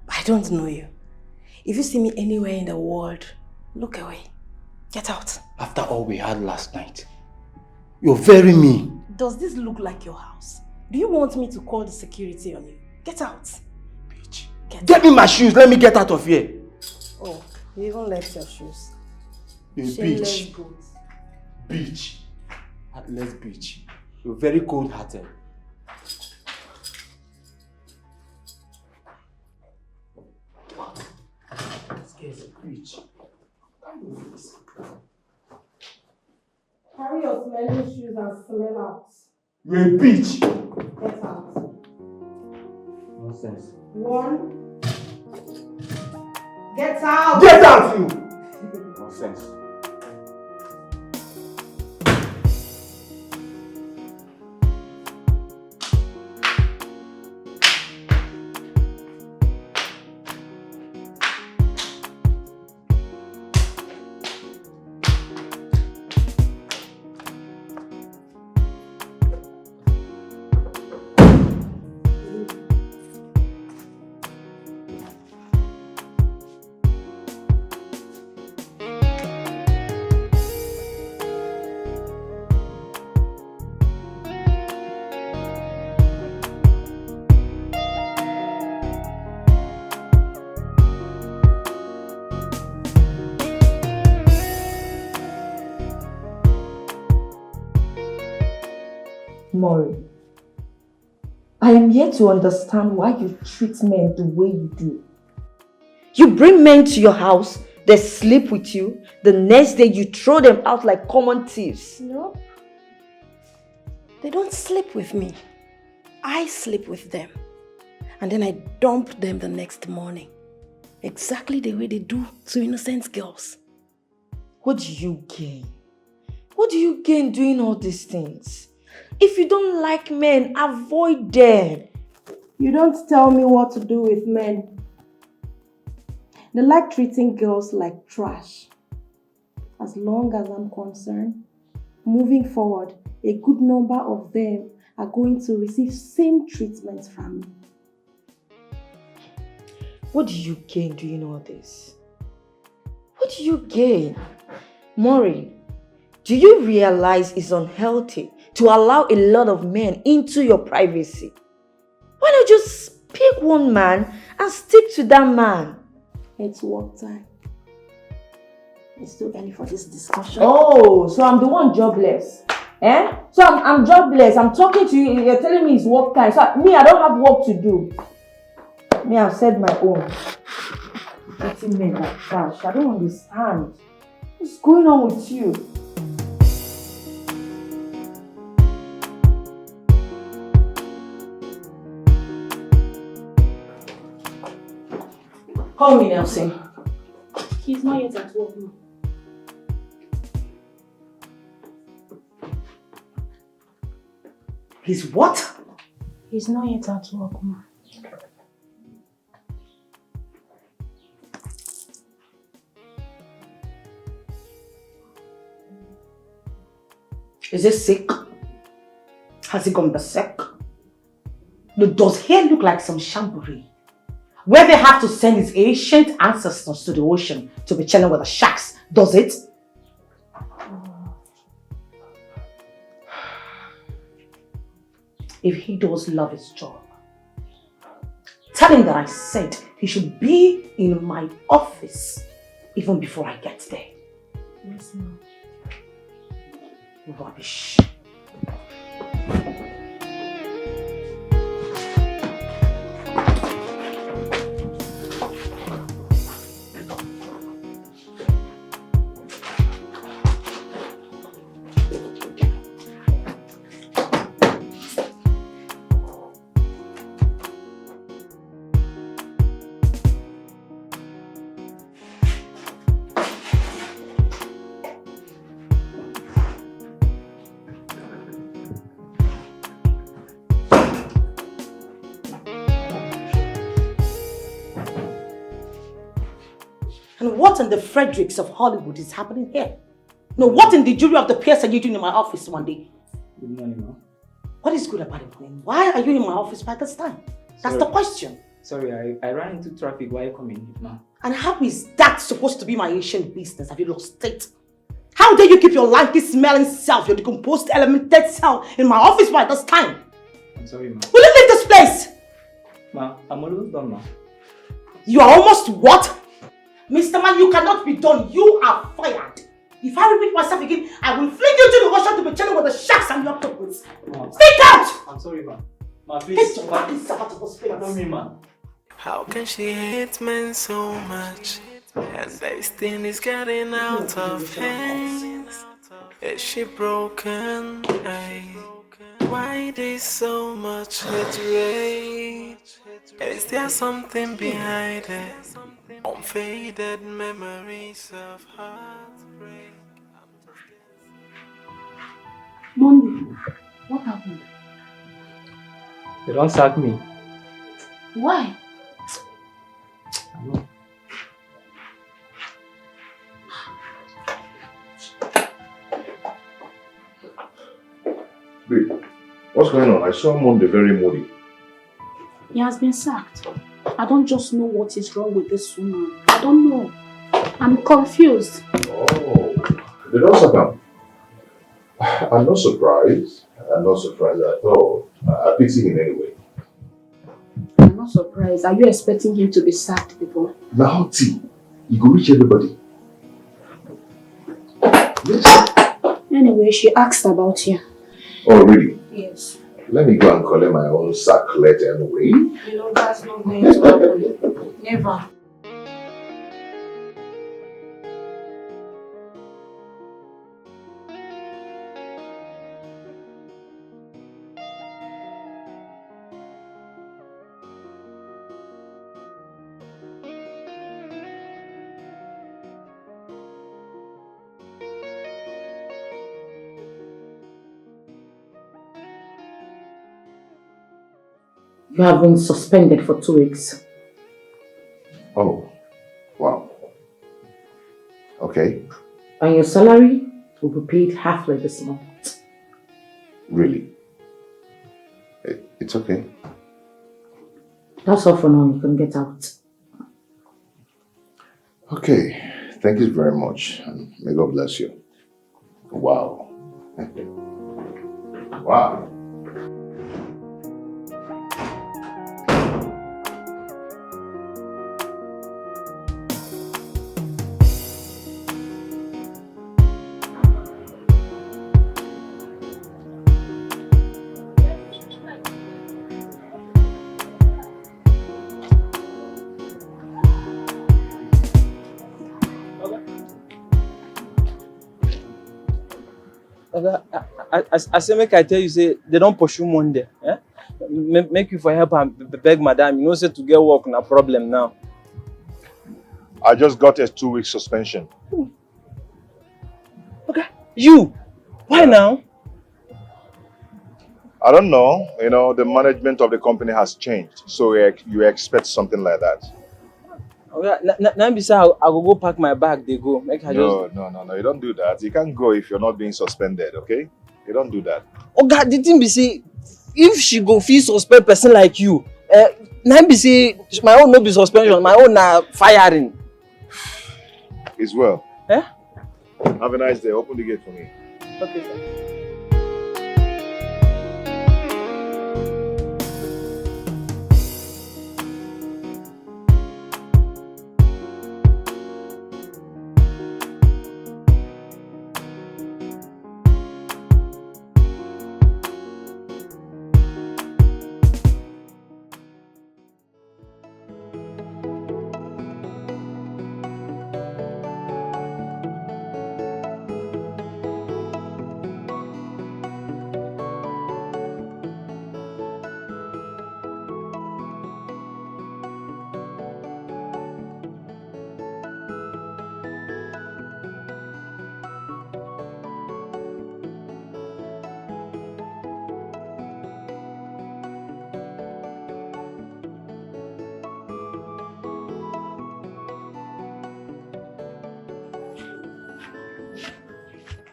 I don't know you. If you see me anywhere in the world, look away. Get out. After all we had last night. You're very mean. Does this look like your house? Do you want me to call the security on you? Get out. Bitch. Get me my shoes. Let me get out of here. Oh, you even left your shoes. You Shameless bitch. goat. Bitch. Heartless bitch. You're very cold-hearted. This girl is a bitch. Carry your smelling shoes and smell out. You're a bitch. Get out. Nonsense. One. Get out! Get out, you! Nonsense. Maury, I am yet to understand why you treat men the way you do. You bring men to your house, they sleep with you, the next day you throw them out like common thieves. No. They don't sleep with me. I sleep with them. And then I dump them the next morning. Exactly the way they do to innocent girls. What do you gain? What do you gain doing all these things? If you don't like men, avoid them. You don't tell me what to do with men. They like treating girls like trash. As long as I'm concerned, moving forward, a good number of them are going to receive same treatment from me. What do you gain doing all this? What do you gain? Maury, do you realize it's unhealthy to allow a lot of men into your privacy? Why not just pick one man and stick to that man? It's work time. It's too early for this discussion. Oh, so I'm the one jobless. Eh? So I'm jobless. I'm talking to you. You're telling me it's work time. So I don't have work to do. Me, I've said my own. Treating men like trash. I don't understand. What's going on with you? Call me, Nelson. He's not yet at work, ma. He's what? He's not yet at work, ma. Is he sick? Has he gone berserk? No, does he look like some shamburi? Where they have to send his ancient ancestors to the ocean to be chilling with the sharks, does it? If he does love his job, tell him that I said he should be in my office even before I get there. Yes, ma'am. Rubbish. And what in the Fredericks of Hollywood is happening here? No, what in the jury of the peers are you doing in my office one day? Good morning, ma'am. What is good about it? Why are you in my office by this time? That's the question. Sorry, I ran into traffic while coming, ma'am. And how is that supposed to be my ancient business? Have you lost it? How dare you keep your lanky smelling self, your decomposed elemented self in my office by this time? I'm sorry, ma'am. Will you leave this place? Ma'am, I'm almost done, ma'am. You are almost what? Mr. Man, you cannot be done. You are fired. If I repeat myself again, I will fling you to the ocean to be chilling with the sharks and the octopus. Speak out! I'm sorry, ma'am. Ma'am, please. Get your fucking self out of this place. Follow me, ma'am. How can she hate men so much? And this thing is getting out of hands. Is she broken? Ay, why there's so much hatred? Is there something behind it? Unfaded memories of heartbreak. Monday, what happened? They don't sack me. Why? Babe, what's going on? I saw Monday very moody. He has been sacked. I don't just know what is wrong with this woman. I don't know. I'm confused. Oh, they don't sack him. I'm not surprised. I'm not surprised at all. I pity him anyway. I'm not surprised. Are you expecting him to be sacked before? Now, T, you go reach everybody. Anyway, she asked about you. Oh, really? Yes. Let me go and collect my own sack letter anyway. You know that's not going to happen. Never. You have been suspended for 2 weeks. Oh, wow. Okay. And your salary will be paid halfway this month. Really? It's okay. That's all for now. You can get out. Okay. Thank you very much. And may God bless you. Wow. Wow. I say make I tell you say they don't pursue Monday. Eh? Make you for help and beg madam. You know say to get work na problem now. I just got a 2-week suspension. Okay. You? Why now? I don't know. You know, the management of the company has changed. So you expect something like that. Okay. Now I will go pack my bag. They go. Make her No. You don't do that. You can't go if you're not being suspended, okay? You don't do that. Oh God, the thing be say, if she go feel suspect person like you, now be say my own no be suspension, my own firing. It's well. Eh? Have a nice day. Open the gate for me. Okay, sir.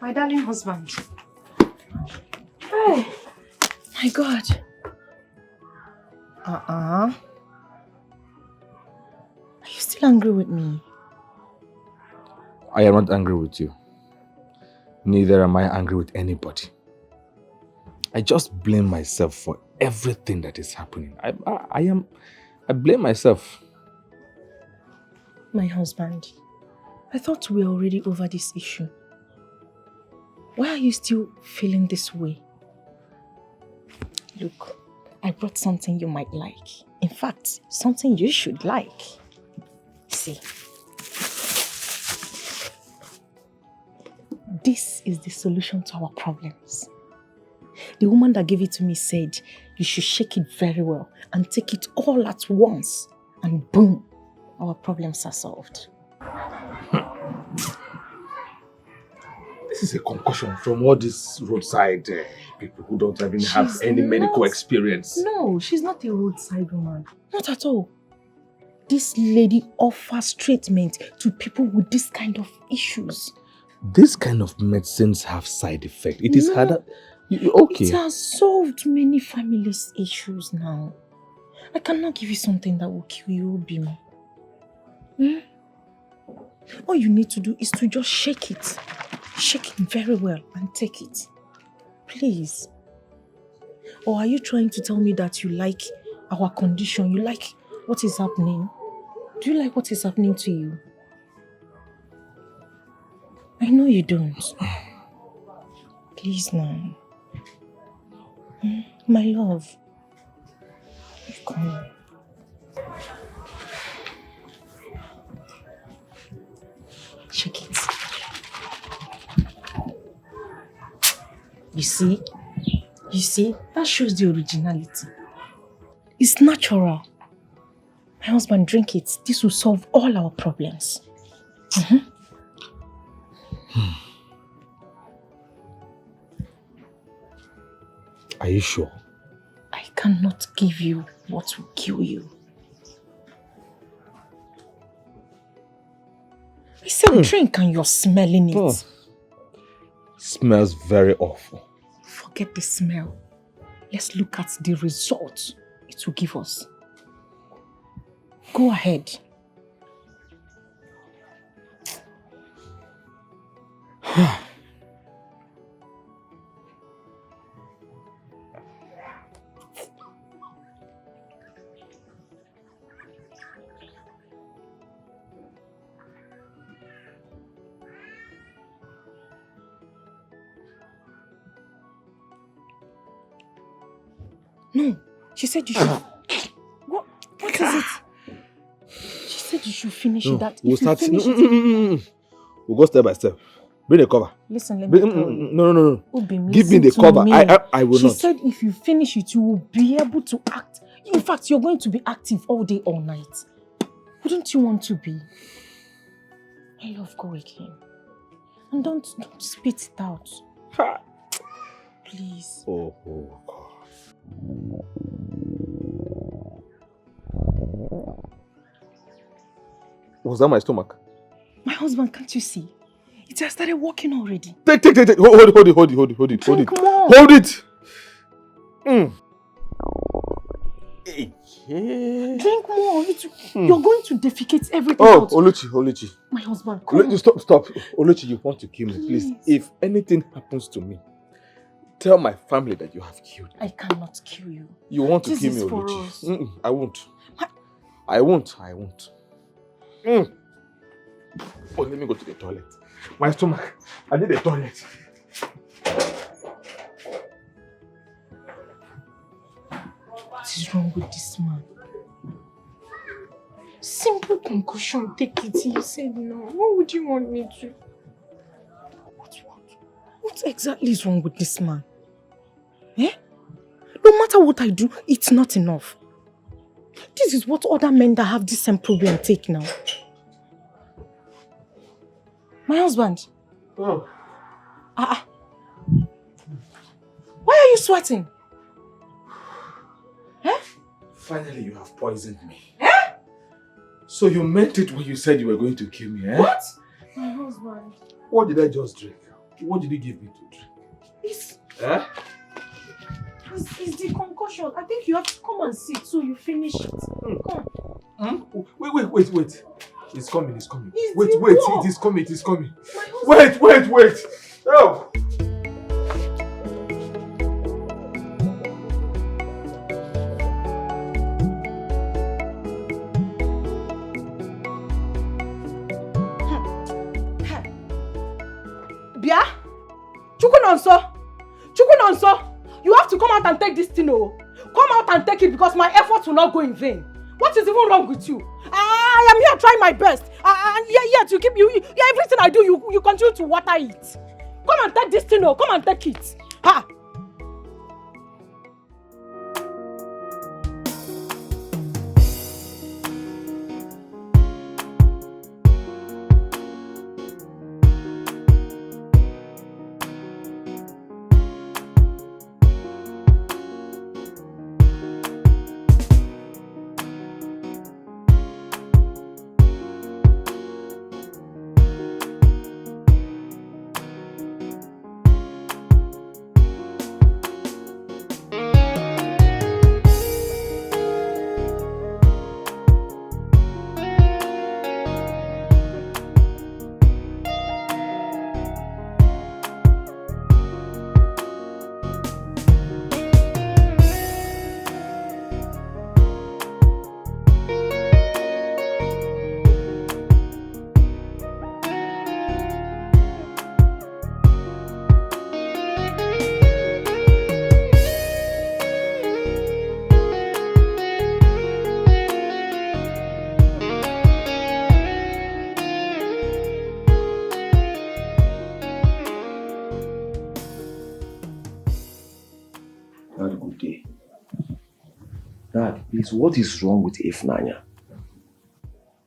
My darling husband. Hey, my God. Are you still angry with me? I am not angry with you. Neither am I angry with anybody. I just blame myself for everything that is happening. I blame myself. My husband, I thought we were already over this issue. Why are you still feeling this way? Look, I brought something you might like. In fact, something you should like. See. This is the solution to our problems. The woman that gave it to me said you should shake it very well and take it all at once. And boom, our problems are solved. This is a concussion from all these roadside people who don't even have any medical experience. No, she's not a roadside woman. Not at all. This lady offers treatment to people with this kind of issues. This kind of medicines have side effects. It is harder. Okay. It has solved many families' issues now. I cannot give you something that will kill you, Bim. All you need to do is to just shake it. Shake it very well and take it. Please. Or are you trying to tell me that you like our condition? You like what is happening? Do you like what is happening to you? I know you don't. Please now. My love. Come on. Shake it. You see, that shows the originality. It's natural. My husband, drink it. This will solve all our problems. Are you sure? I cannot give you what will kill you. I said drink and you're smelling it. Oh. Smells very awful. Forget the smell. Let's look at the result it will give us. Go ahead. No, she said you should. What is it? She said you should finish that. We'll start. We'll go step by step. Bring the cover. Listen, let me tell you. No. Ubim, give me the cover. I will not. She said if you finish it, you will be able to act. In fact, you're going to be active all day, all night. Wouldn't you want to be? My love, go again. And don't spit it out. Please. Oh, God. Was that my stomach? My husband, can't you see? It has started working already. Take. Hold it. Drink more. Hold it. Drink more. You're going to defecate everything out. Oluchi. My husband, come on. Stop. Oluchi, you want to kill me, please. If anything happens to me, tell my family that you have killed me. I cannot kill you. You want to This kill me, is for Oluchi? us. I won't. Oh, let me go to the toilet. My stomach. I need a toilet. What is wrong with this man? Simple concussion, take it. You said no. What would you want me to? What exactly is wrong with this man? Eh? No matter what I do, it's not enough. This is what other men that have this same problem take now. My husband. Oh. Why are you sweating? Eh? Finally, you have poisoned me. Eh? So you meant it when you said you were going to kill me, eh? What? My husband. What did I just drink? What did you give me to drink? It's the concussion. I think you have to come and sit so you finish it. Come. Wait. It's coming. It's Wait, the it is coming. Wait. Oh. Bia? Chukunonso! You have to come out and take this thing, oh. Come out and take it because my efforts will not go in vain. What is even wrong with you? I am here trying my best. Yet you keep everything I do, you continue to water it. Come and take this thing, oh. Come and take it. Ha! Dad, please, what is wrong with Ifnanya?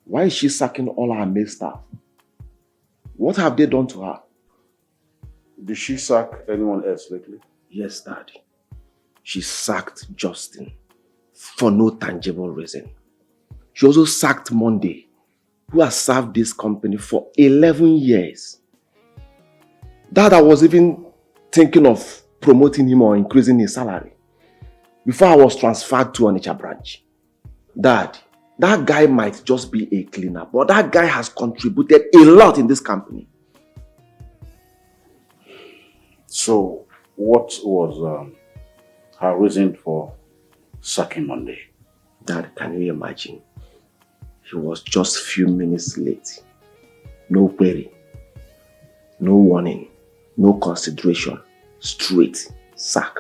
Why is she sacking all her male staff? What have they done to her? Did she sack anyone else lately? Yes, Dad. She sacked Justin for no tangible reason. She also sacked Monday, who has served this company for 11 years. Dad, I was even thinking of promoting him or increasing his salary before I was transferred to Onitsha branch. Dad, that guy might just be a cleaner, but that guy has contributed a lot in this company. So, what was her reason for sacking Monday? Dad, can you imagine? He was just a few minutes late. No query, no warning, no consideration. Straight sack.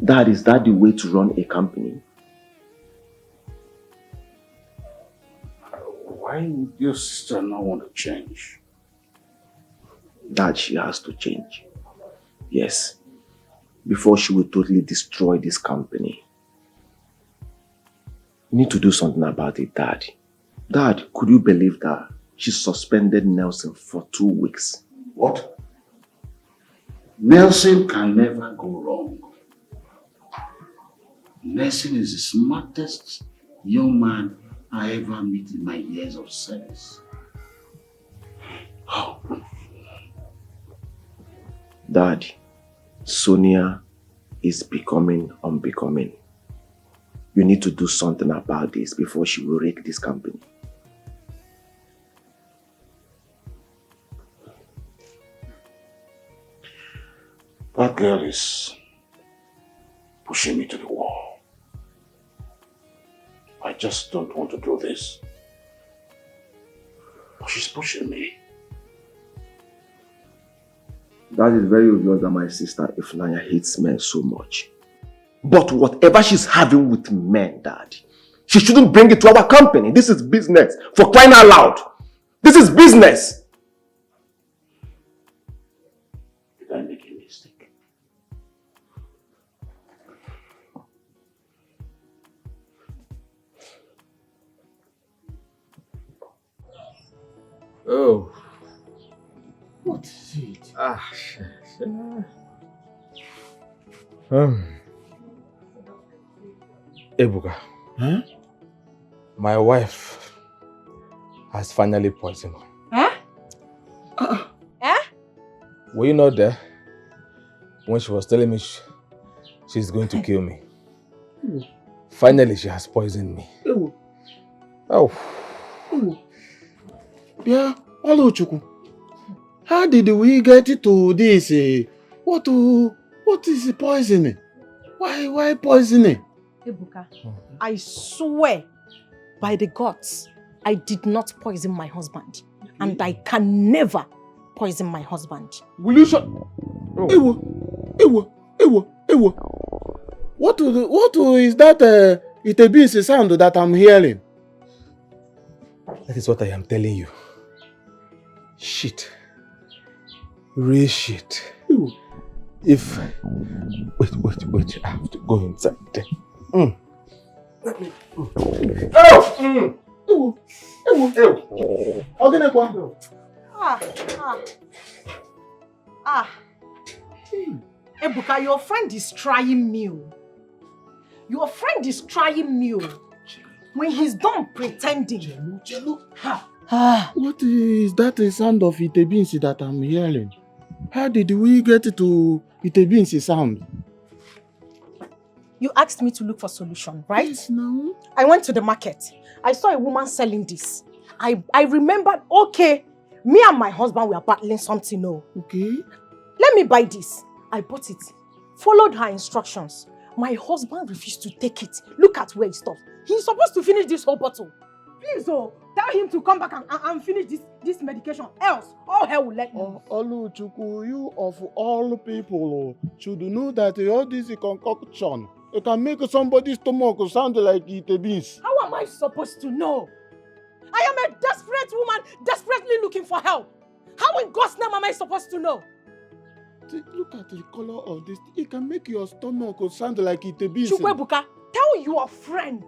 Dad, is that the way to run a company? Why would your sister not want to change? Dad, she has to change. Yes. Before she will totally destroy this company. You need to do something about it, Dad. Dad, could you believe that she suspended Nelson for 2 weeks. What? Nelson can never go wrong. Nelson is the smartest young man I ever met in my years of service. Oh. Dad, Sonia is becoming unbecoming. You need to do something about this before she will wreck this company. That girl is pushing me to the wall. I just don't want to do this. But she's pushing me. That is very obvious that my sister Ifnanya hates men so much. But whatever she's having with men, Dad, she shouldn't bring it to our company. This is business. For crying out loud. This is business. Did I make a mistake? Oh. What is it? Ebuka. Huh? My wife has finally poisoned me. Huh? Eh? Were you not there when she was telling me she's going to kill me? Finally, she has poisoned me. Oh. Yeah, Oluchukwu. How did we get to this? What is poisoning? Why poisoning? Ebuka, I swear by the gods, I did not poison my husband. And I can never poison my husband. Will you shut? Ewo. What is that Itebin's sound that I'm hearing? That is what I am telling you. Shit. Real shit. If... Wait. I have to go inside there. Ebuka, your friend is trying me. Your friend is trying me. When he's done pretending. What is that sound of Itebin's that I'm hearing? How did we get to Itebin's sound? You asked me to look for solution, right? Yes, no. I went to the market. I saw a woman selling this. I remembered, okay, me and my husband were battling something. Okay. Let me buy this. I bought it. Followed her instructions. My husband refused to take it. Look at where he stopped. He's supposed to finish this whole bottle. Please, tell him to come back and finish this medication. Else, all hell will let me. Oluchukwu, you of all people should know that all this concoction, it can make somebody's stomach sound like Itebin's. How am I supposed to know? I am a desperate woman, desperately looking for help. How in God's name am I supposed to know? Look at the color of this. It can make your stomach sound like Itebin's. Chukwuebuka, tell your friend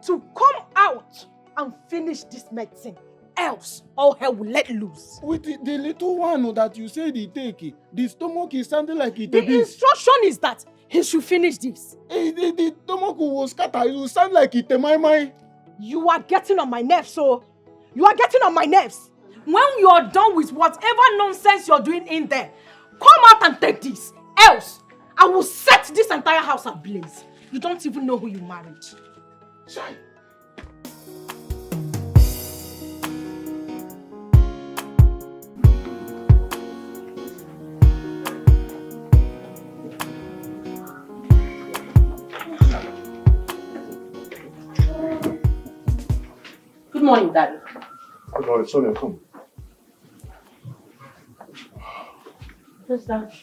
to come out and finish this medicine. Else, all hell will let loose. With the little one that you said he take, the stomach is sounding like Itebin's. The instruction is that he should finish this. The stomach will scatter. It will sound like Itemaimai. You are getting on my nerves, so you are getting on my nerves. When you are done with whatever nonsense you're doing in there, come out and take this. Else, I will set this entire house ablaze. You don't even know who you married. Shai. Good morning, Daddy. Good morning, Sonia, come. What's that?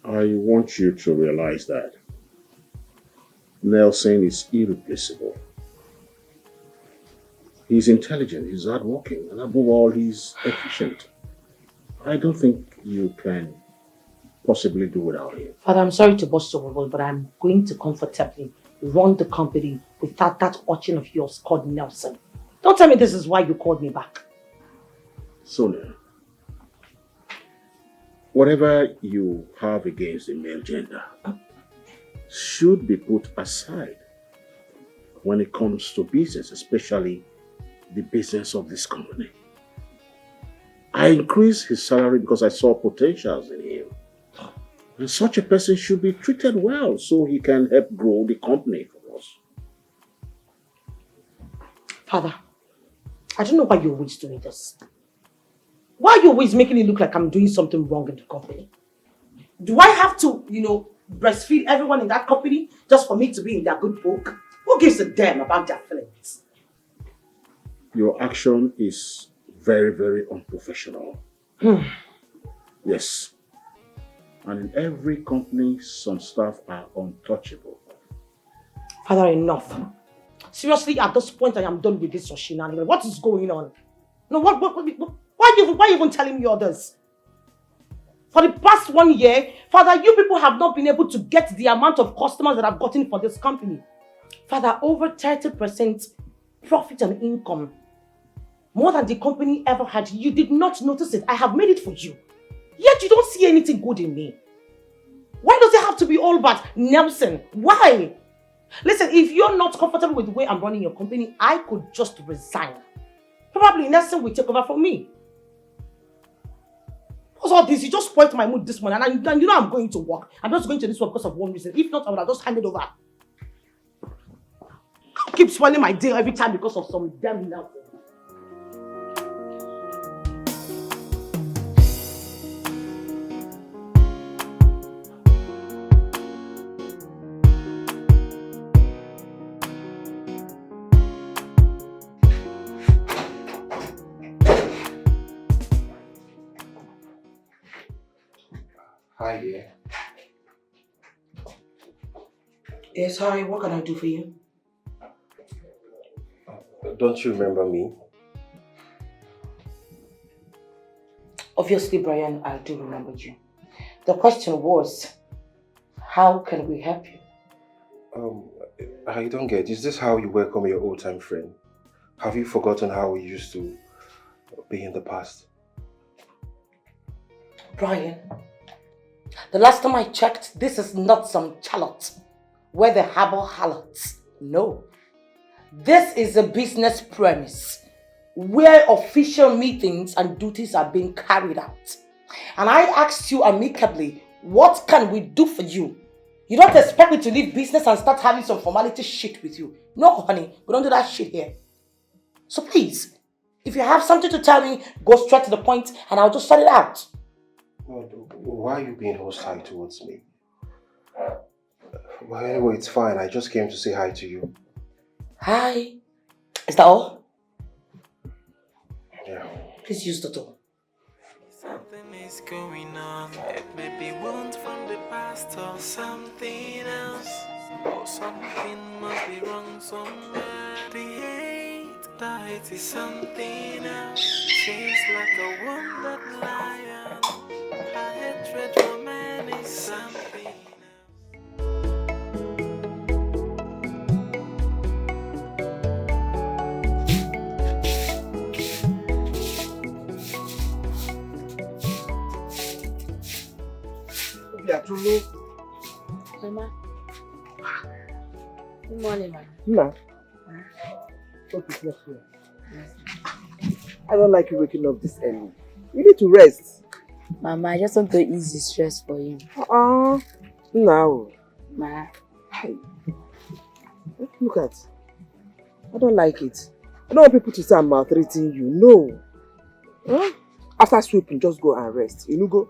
I want you to realize that Nelson is irreplaceable. He's intelligent, he's hardworking, and above all, he's efficient. I don't think you can possibly do without him. Father, I'm sorry to burst your bubble, but I'm going to comfortably run the company without that urchin of yours called Nelson. Don't tell me this is why you called me back. Sonia, whatever you have against the male gender should be put aside when it comes to business, especially the business of this company. I increased his salary because I saw potentials in him. And such a person should be treated well so he can help grow the company for us. Father, I don't know why you're always doing this. Why are you always making it look like I'm doing something wrong in the company? Do I have to, breastfeed everyone in that company just for me to be in their good book? Who gives a damn about their feelings? Your action is very, very unprofessional. Yes. And in every company, some staff are untouchable. Father, enough. Seriously, at this point, I am done with this shenanigans. What is going on? No, why are you even telling me all this? For the past 1 year, Father, you people have not been able to get the amount of customers that I've gotten for this company. Father, over 30% profit and income. More than the company ever had. You did not notice it. I have made it for you. Yet you don't see anything good in me. Why does it have to be all about Nelson? Why? Listen, if you're not comfortable with the way I'm running your company, I could just resign. Probably Nelson will take over from me. What's all this? You just spoiled my mood this morning and you know I'm going to work. I'm just going to this work because of one reason. If not, I would have just handed over. Don't keep spoiling my day every time because of some damn Nelson. Hi dear. Yes, hi. What can I do for you? Don't you remember me? Obviously, Brian, I do remember you. The question was, how can we help you? I don't get. Is this how you welcome your old-time friend? Have you forgotten how we used to be in the past? Brian, the last time I checked, this is not some chalot where the harbor harlots. No. This is a business premise where official meetings and duties are being carried out. And I asked you amicably, what can we do for you? You don't expect me to leave business and start having some formality shit with you. No, honey, we don't do that shit here. So please, if you have something to tell me, go straight to the point and I'll just sort it out. Why are you being hostile towards me? Well, anyway, it's fine. I just came to say hi to you. Hi. Is that all? Yeah. Please use the door. Something is going on. It may be wounds from the past or something else. Or something must be wrong somewhere. The hate is something else. She's like a wounded lion. Her hatred for man is something else. Mama. Good morning, Mama. No. What is left here? I don't like you waking up this early. You need to rest. Mama, I just want to ease the stress for you. No. Ma. Hey. Look at. I don't like it. I don't want people to say I'm maltreating you. No. Huh? After sweeping, just go and rest. You know, go.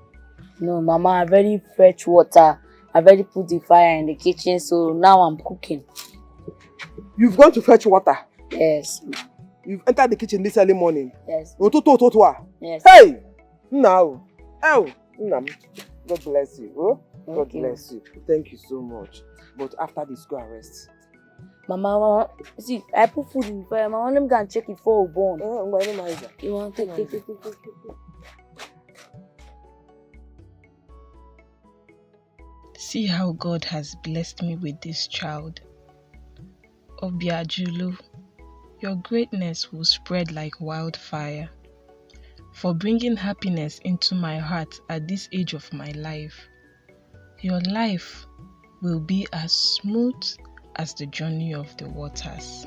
No, Mama, I already fetch water. I already put the fire in the kitchen, so now I'm cooking. You've gone to fetch water? Yes. You've entered the kitchen this early morning? Yes. Yes. Hey! Now. Oh! God bless you. Oh? God bless you. Thank you so much. But after this, go and rest. Mama, see, I put food in the fire. Mama, let me go and check it before we burn. You want to take. See how God has blessed me with this child. Obiajulu, your greatness will spread like wildfire. for bringing happiness into my heart at this age of my life. Your life will be as smooth as the journey of the waters.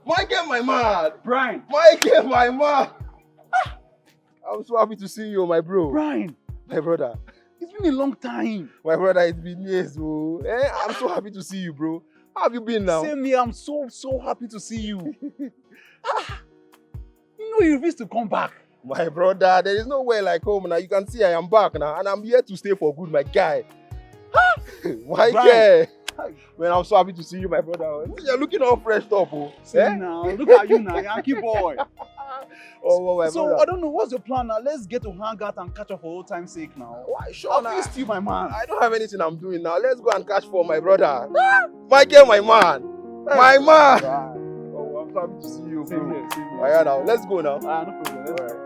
Micheal, my man! Brian! Micheal, my man! I'm so happy to see you, my bro. Brian! My brother. It's been a long time. My brother, it's been years, bro. I'm so happy to see you, bro. How have you been now? Same here, I'm so happy to see you. You know you refuse to come back. My brother, there is nowhere like home now. You can see I am back now, and I'm here to stay for good, my guy. Micheal! Man, I'm so happy to see you, my brother. You're looking all fresh up, oh. Now, look at you now, Yankee boy. Oh, my so, brother. I don't know, what's your plan now? Let's get to hang out and catch up for old time's sake now. Why, sure, I missed you, my man. I don't have anything I'm doing now. Let's go and catch for my brother. Micheal, my man. My man. Oh, I'm so happy to see you, bro. Same here. Yeah, now, let's go now. No problem. Let's go.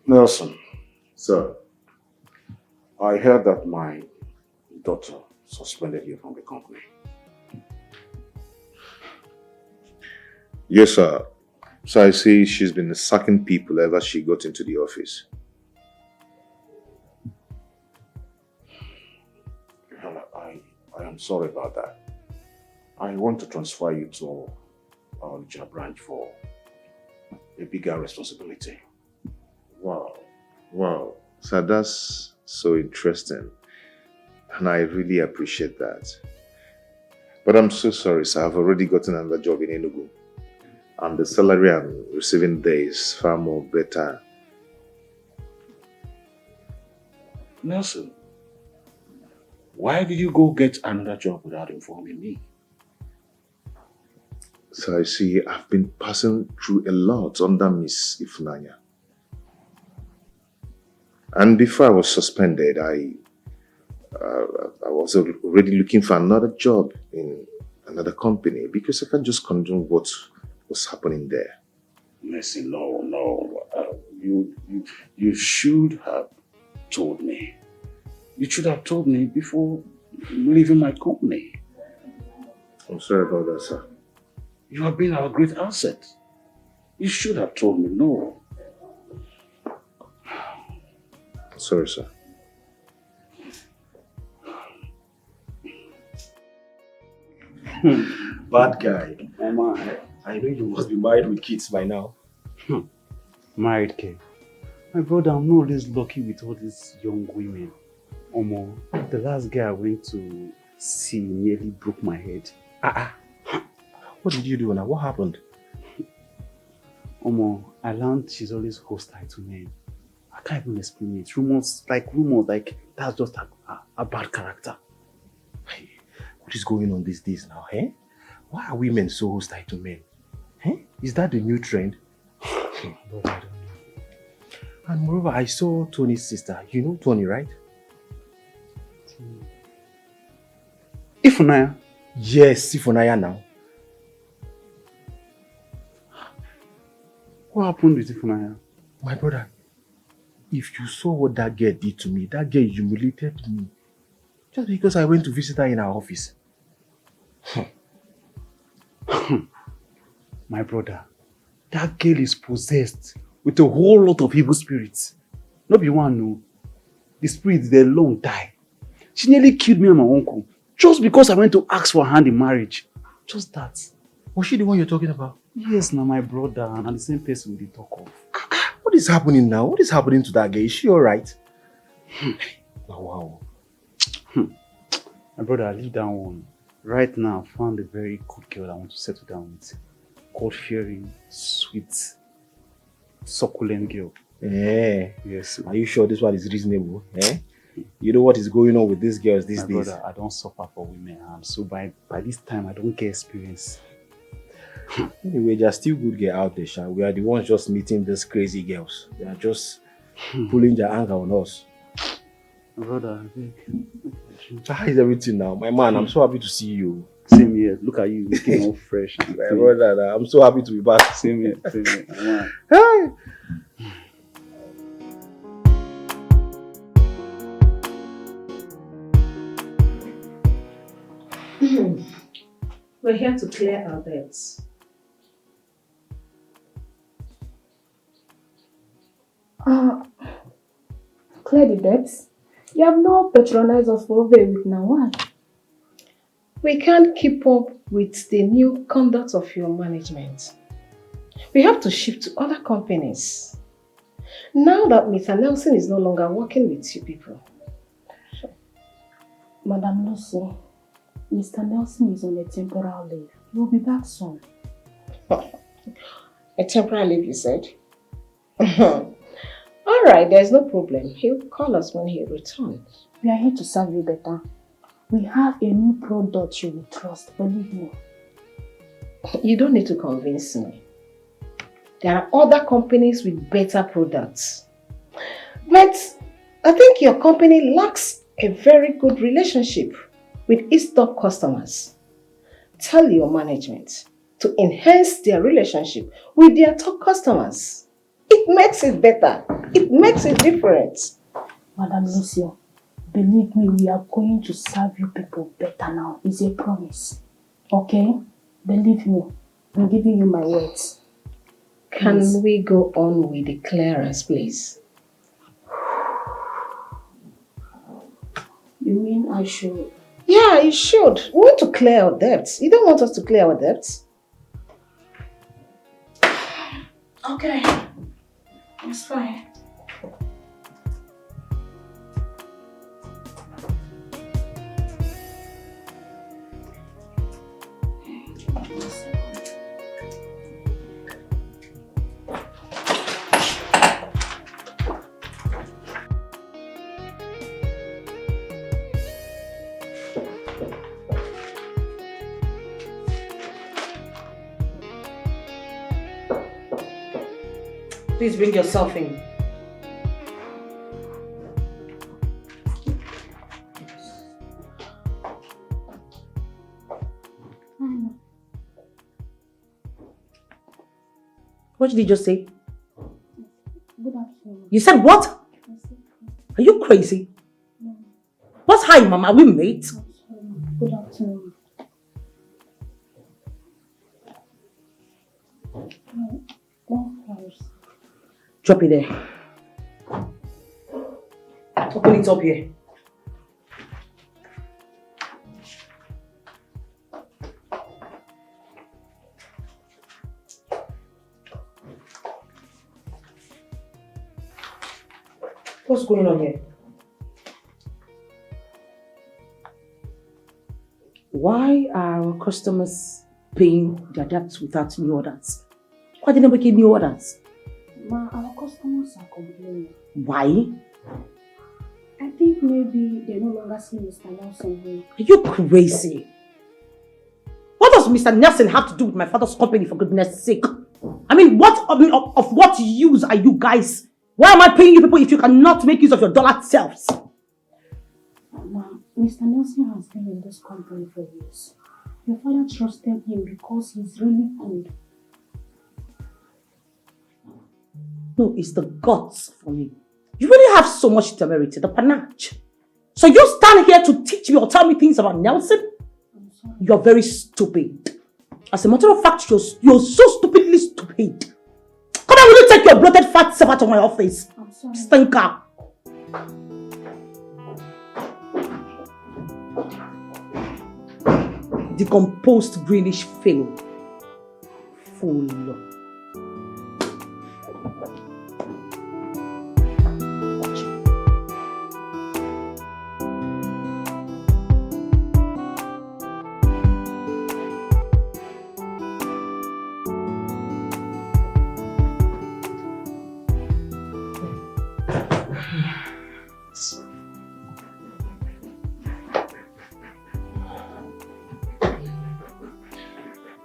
Nelson. Sir. I heard that my daughter suspended you from the company. Yes, sir. So I see she's been sacking people ever she got into the office. I am sorry about that. I want to transfer you to our Naija branch for a bigger responsibility. Wow. So that's so interesting. And I really appreciate that. But I'm so sorry, sir. I've already gotten another job in Enugu. And the salary I'm receiving there is far more better. Nelson, why did you go get another job without informing me? So I see I've been passing through a lot under Miss Ifunanya. And before I was suspended, I was already looking for another job in another company because I can't just condone what was happening there. Mercy, no. You should have told me. You should have told me before leaving my company. I'm sorry about that, sir. You have been our great asset. You should have told me no. Sorry, sir. Bad guy. Mama, I know you must be married with kids by now. Married, K. My brother, I'm not always lucky with all these young women. Omo, the last guy I went to see nearly broke my head. What did you do now? What happened? Omo, I learned she's always hostile to men. I can't even explain it. Rumors like that's just a bad character. What is going on these days now, eh? Why are women so hostile to men? Eh? Is that the new trend? But I don't know. And moreover, I saw Tony's sister. You know Tony, right? Ifunanya? Yes, Ifunanya now. What happened with Ifunanya? My brother, if you saw what that girl did to me, that girl humiliated me. Just because I went to visit her in her office. My brother, that girl is possessed with a whole lot of evil spirits. Not be one, no. The spirits, they long die. She nearly killed me and my uncle just because I went to ask for her hand in marriage. Just that. Was she the one you're talking about? Yes, now my brother, and the same person we talk of. What is happening now? What is happening to that girl? Is she alright? Wow. My brother, I leave that one. Right now, I found a very good girl I want to settle down with. God-fearing, sweet, succulent girl. Yes. Are you sure this one is reasonable? You know what is going on with these girls these days? Brother, I don't suffer for women, and so by this time I don't get experience. Anyway, there are still good girls out there, Sha. We are the ones just meeting these crazy girls. They are just pulling their anger on us. Brother, how is everything now? My man, I'm so happy to see you. Same here. Look at you, looking all fresh. And My brother, I'm so happy to be back. Same here. Man. Hey. We're here to clear our debts. Clear the debts? You have not patronized us for over a week now. Why? We can't keep up with the new conduct of your management. We have to shift to other companies. Now that Mr. Nelson is no longer working with you people. Madam Lucy, Mr. Nelson is on a temporal leave. He will be back soon. A temporary leave, you said? Alright, there's no problem. He'll call us when he returns. We are here to serve you better. We have a new product you will trust, believe me. You don't need to convince me. There are other companies with better products. But I think your company lacks a very good relationship with its top customers. Tell your management to enhance their relationship with their top customers. It makes it better. It makes it different. Madam Lucio, believe me, we are going to serve you people better now. It's a promise. Okay? Believe me. I'm giving you my words. Can we go on with the clearance, please? You mean I should? Yeah, you should. We want to clear our debts. You don't want us to clear our debts? Okay. It's fine. Please bring yourself in. What did you just say? Good afternoon. You said what? Are you crazy? No. What's hi, Mama? Are we mates? Good afternoon. Drop it there. Open it up here. What's going on here? Why are our customers paying their debts without new orders? Why didn't we get new orders? Ma, our customers are complaining. Why? I think maybe they no longer see Mr. Nelson here. Are you crazy? What does Mr. Nelson have to do with my father's company, for goodness sake? I mean, of what use are you guys? Why am I paying you people if you cannot make use of your dollar selves? Ma, Mr. Nelson has been in this company for years. Your father trusted him because he's really good. No, it's the guts for me. You really have so much temerity, the panache. So you stand here to teach me or tell me things about Nelson? You're very stupid. As a matter of fact, you're so stupidly stupid. Come on, will you take your bloated fat self out of my office? I'm sorry. Stinker. Decomposed greenish fellow. Fool.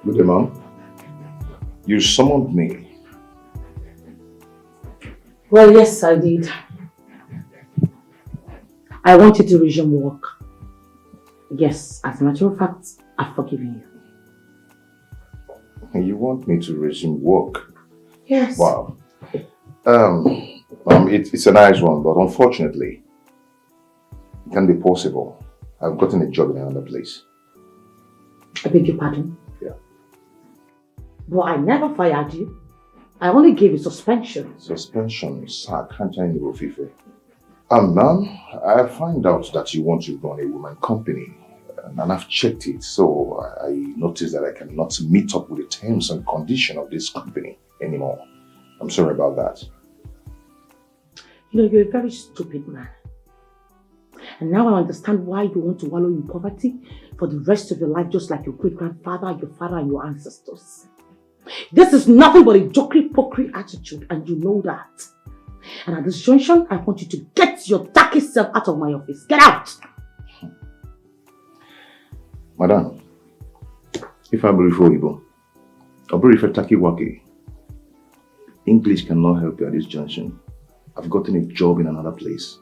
Good day, Mom. You summoned me. Well, yes, I did. I want you to resume work. Yes, as a matter of fact, I've forgiven And you want me to resume work? Yes. Wow. It's a nice one, but unfortunately, it can't be possible. I've gotten a job in another place. I beg your pardon? Yeah. But I never fired you. I only gave you suspension. Suspension, sir, can't I know Fife? Ma'am, I find out that you want to run a woman company, and I've checked it, so I noticed that I cannot meet up with the terms and conditions of this company anymore. I'm sorry about that. You know, you're a very stupid man. And now I understand why you want to wallow in poverty for the rest of your life, just like your great-grandfather, your father, and your ancestors. This is nothing but a jokery-pokery attitude, and you know that. And at this junction, I want you to get your tacky self out of my office. Get out! Madam, if I brief Oyibo, I'll brief a tacky waki. English cannot help you at this junction. I've gotten a job in another place.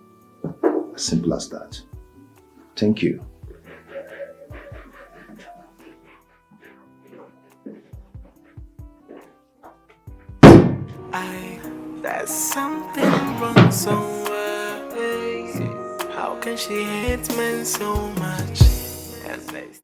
As simple as that. Thank you. There's something wrong somewhere. Hey. How can she hate men so much? And next.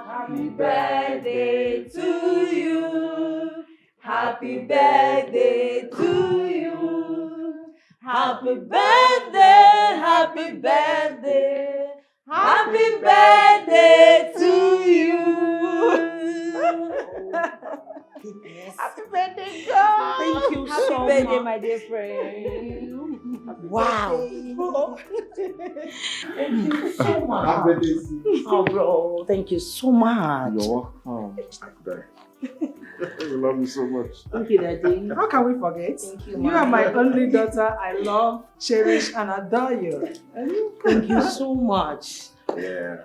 Happy birthday to you. Happy birthday to you. Happy birthday, happy birthday. Happy birthday to you. Happy birthday, God. Thank you Happy so birthday, much. my dear friend. Wow. Thank you so much. Happy birthday. Oh, bro, thank you so much. You're welcome. I love you so much. Thank you, Daddy. How can we forget? Thank you, You Mom. are my only daughter. I love, cherish, and adore you. Thank you so much. Yeah.